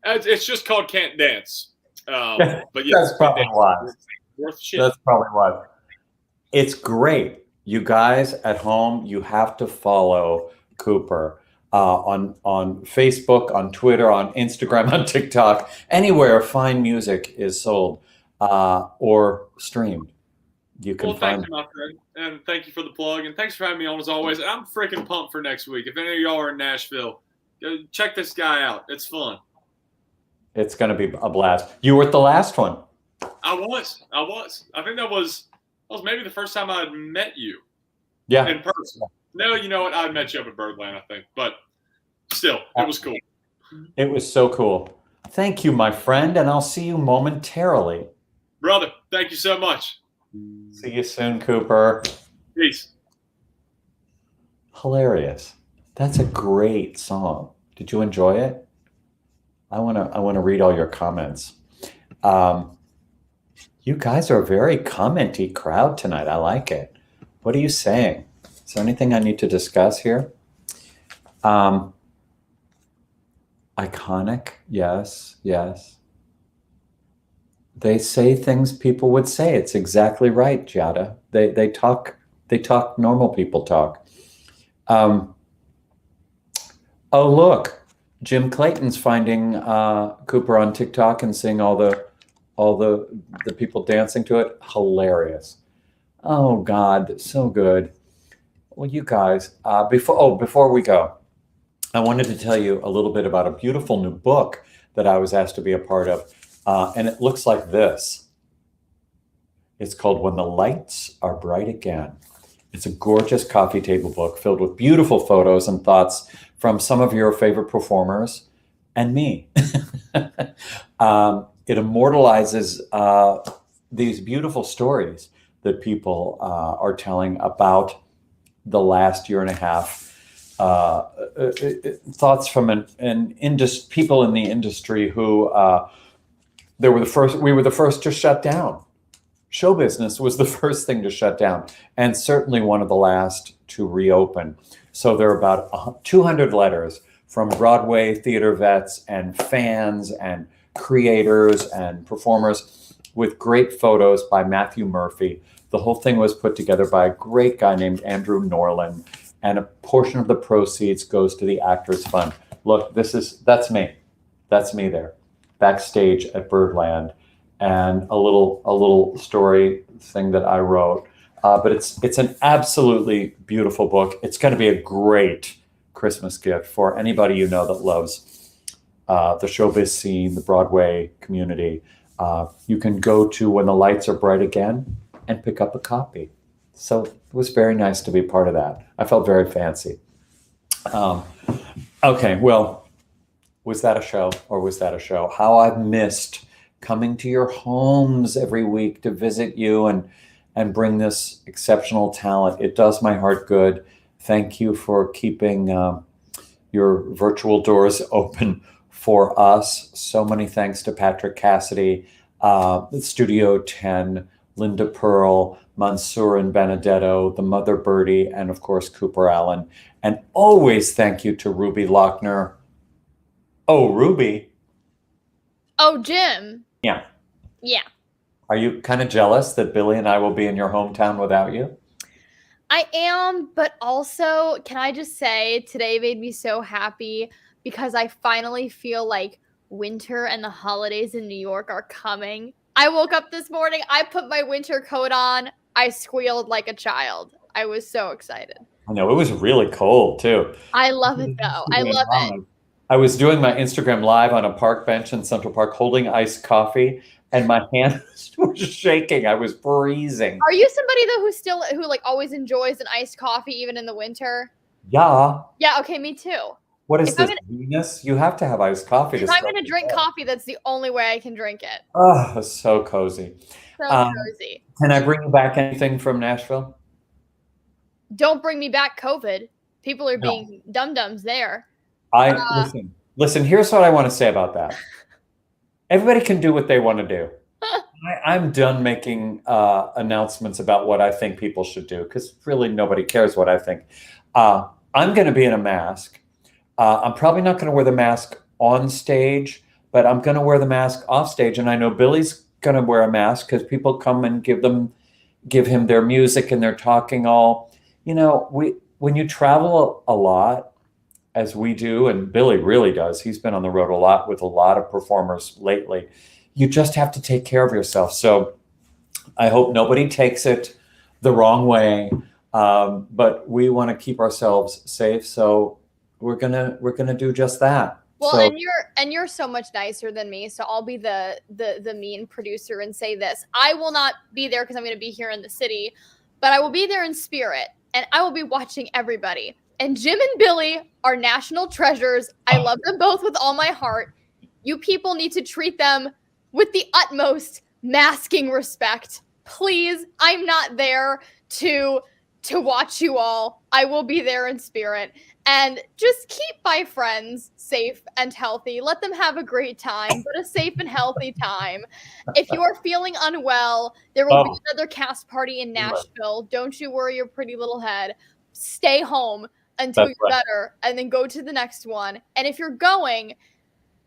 It's just called Can't Dance. But yeah,
that's probably why.
Worth shit.
That's probably why. It's great. You guys at home, you have to follow Cooper on Facebook, on Twitter, on Instagram, on TikTok, anywhere fine music is sold or streamed. You can find.
Thank you, my friend, and thank you for the plug, and thanks for having me on as always. And I'm freaking pumped for next week. If any of y'all are in Nashville, go check this guy out. It's fun.
It's going to be a blast. You were at the last one.
I was. I think that was maybe the first time I'd met you.
Yeah.
In person. No, you know what? I met you up at Birdland, I think. But still, it was cool.
It was so cool. Thank you, my friend, and I'll see you momentarily.
Brother, thank you so much.
See you soon, Cooper.
Peace.
Hilarious. That's a great song. Did you enjoy it? I wanna read all your comments. You guys are a very commenty crowd tonight. I like it. What are you saying? Is there anything I need to discuss here? Iconic. Yes. They say things people would say. It's exactly right, Giada. They talk normal people talk. Oh, look. Jim Clayton's finding Cooper on TikTok and seeing all the people dancing to it. Hilarious. Oh God, so good. Well, you guys, before we go, I wanted to tell you a little bit about a beautiful new book that I was asked to be a part of. And it looks like this. It's called When the Lights Are Bright Again. It's a gorgeous coffee table book filled with beautiful photos and thoughts from some of your favorite performers and me. It immortalizes these beautiful stories that people are telling about the last year and a half. Thoughts from people in the industry who we were the first to shut down. Show business was the first thing to shut down, and certainly one of the last to reopen. So there are about 200 letters from Broadway theater vets and fans and creators and performers with great photos by Matthew Murphy. The whole thing was put together by a great guy named Andrew Norland, and a portion of the proceeds goes to the Actors Fund. Look, that's me. That's me there, backstage at Birdland, and a little story thing that I wrote. But it's an absolutely beautiful book. It's going to be a great Christmas gift for anybody you know that loves the showbiz scene, the Broadway community. You can go to When the Lights Are Bright Again and pick up a copy. So it was very nice to be part of that. I felt very fancy. Okay, well, was that a show or was that a show? How I've missed coming to your homes every week to visit you and bring this exceptional talent. It does my heart good. Thank you for keeping your virtual doors open for us. So many thanks to Patrick Cassidy, Studio 10, Linda Purl, Mansour and Benedetto, the Mother Birdie, and of course, Cooper Allen. And always thank you to Ruby Lochner. Oh, Ruby.
Oh, Jim.
Yeah.
Yeah.
Are you kind of jealous that Billy and I will be in your hometown without you?
I am, but also, can I just say, today made me so happy because I finally feel like winter and the holidays in New York are coming. I woke up this morning, I put my winter coat on, I squealed like a child. I was so excited.
I know, it was really cold too.
I love it though. I love it.
I was doing my Instagram live on a park bench in Central Park holding iced coffee, and my hands were shaking. I was freezing.
Are you somebody though who like always enjoys an iced coffee even in the winter?
Yeah.
Yeah, okay, me too.
What is this, Venus? You have to have iced coffee.
If I'm going to drink coffee, that's the only way I can drink it.
Oh, so cozy.
So cozy.
Can I bring you back anything from Nashville?
Don't bring me back COVID. People are being dum-dums there.
Listen, here's what I want to say about that. Everybody can do what they want to do. I'm done making announcements about what I think people should do because really nobody cares what I think. I'm going to be in a mask. I'm probably not going to wear the mask on stage, but I'm going to wear the mask off stage. And I know Billy's going to wear a mask because people come and give him their music and they're talking all, when you travel a lot, as we do, and Billy really does, he's been on the road a lot with a lot of performers lately, you just have to take care of yourself. So I hope nobody takes it the wrong way, but we want to keep ourselves safe. So we're gonna do just that.
Well,
so,
and you're so much nicer than me, so I'll be the mean producer and say this. I will not be there because I'm going to be here in the city, but I will be there in spirit, and I will be watching everybody. And Jim and Billy are national treasures. I love them both with all my heart. You people need to treat them with the utmost masking respect. Please, I'm not there to watch you all. I will be there in spirit. And just keep my friends safe and healthy. Let them have a great time, but a safe and healthy time. If you are feeling unwell, there will be another cast party in Nashville. Don't you worry your pretty little head. Stay home until you're better, and then go to the next one. And if you're going,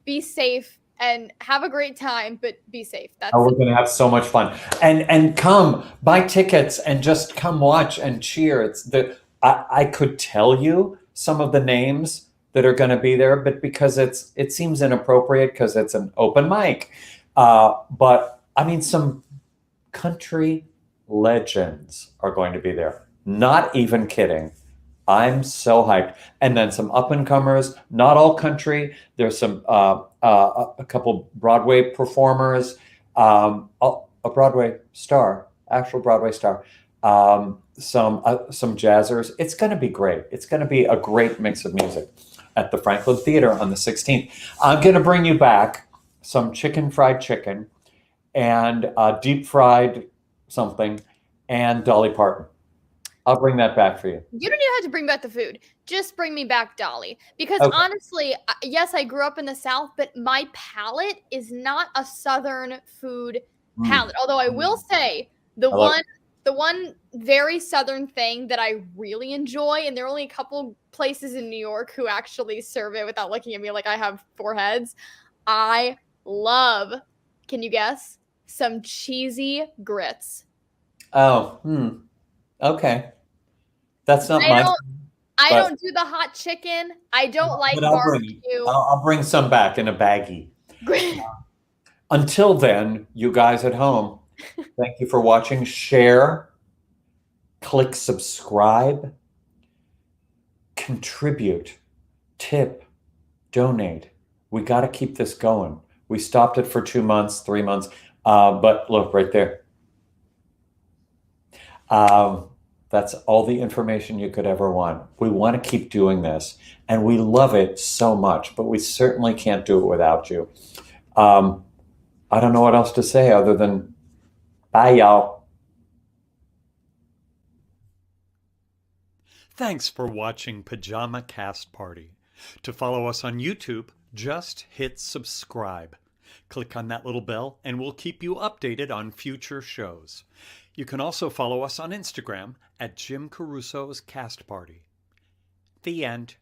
be safe and have a great time, but be safe.
We're going to have so much fun. And come, buy tickets and just come watch and cheer. I could tell you some of the names that are going to be there, but because it seems inappropriate because it's an open mic. But I mean, some country legends are going to be there. Not even kidding. I'm so hyped. And then some up and comers, not all country. There's some a couple Broadway performers, a Broadway star, actual Broadway star, some jazzers. It's going to be great. It's going to be a great mix of music at the Franklin Theater on the 16th. I'm going to bring you back some fried chicken and deep fried something and Dolly Parton. I'll bring that back for you.
You don't even have to bring back the food. Just bring me back Dolly. Because
Okay.
honestly, yes, I grew up in the South, but my palate is not a Southern food palate. Although I will say the one very Southern thing that I really enjoy, and there are only a couple places in New York who actually serve it without looking at me like I have four heads. I love, can you guess? Some cheesy grits.
Oh, okay. That's not
I don't do the hot chicken. I don't like barbecue.
I'll bring some back in a baggie. Until then, you guys at home, thank you for watching. Share, click subscribe, contribute, tip, donate. We got to keep this going. We stopped it for 2 months, 3 months, but look right there. That's all the information you could ever want. We want to keep doing this, and we love it so much, but we certainly can't do it without you. I don't know what else to say other than bye, y'all.
Thanks for watching Pajama Cast Party. To follow us on YouTube, just hit subscribe. Click on that little bell and we'll keep you updated on future shows. You can also follow us on Instagram at Jim Caruso's Cast Party. The end.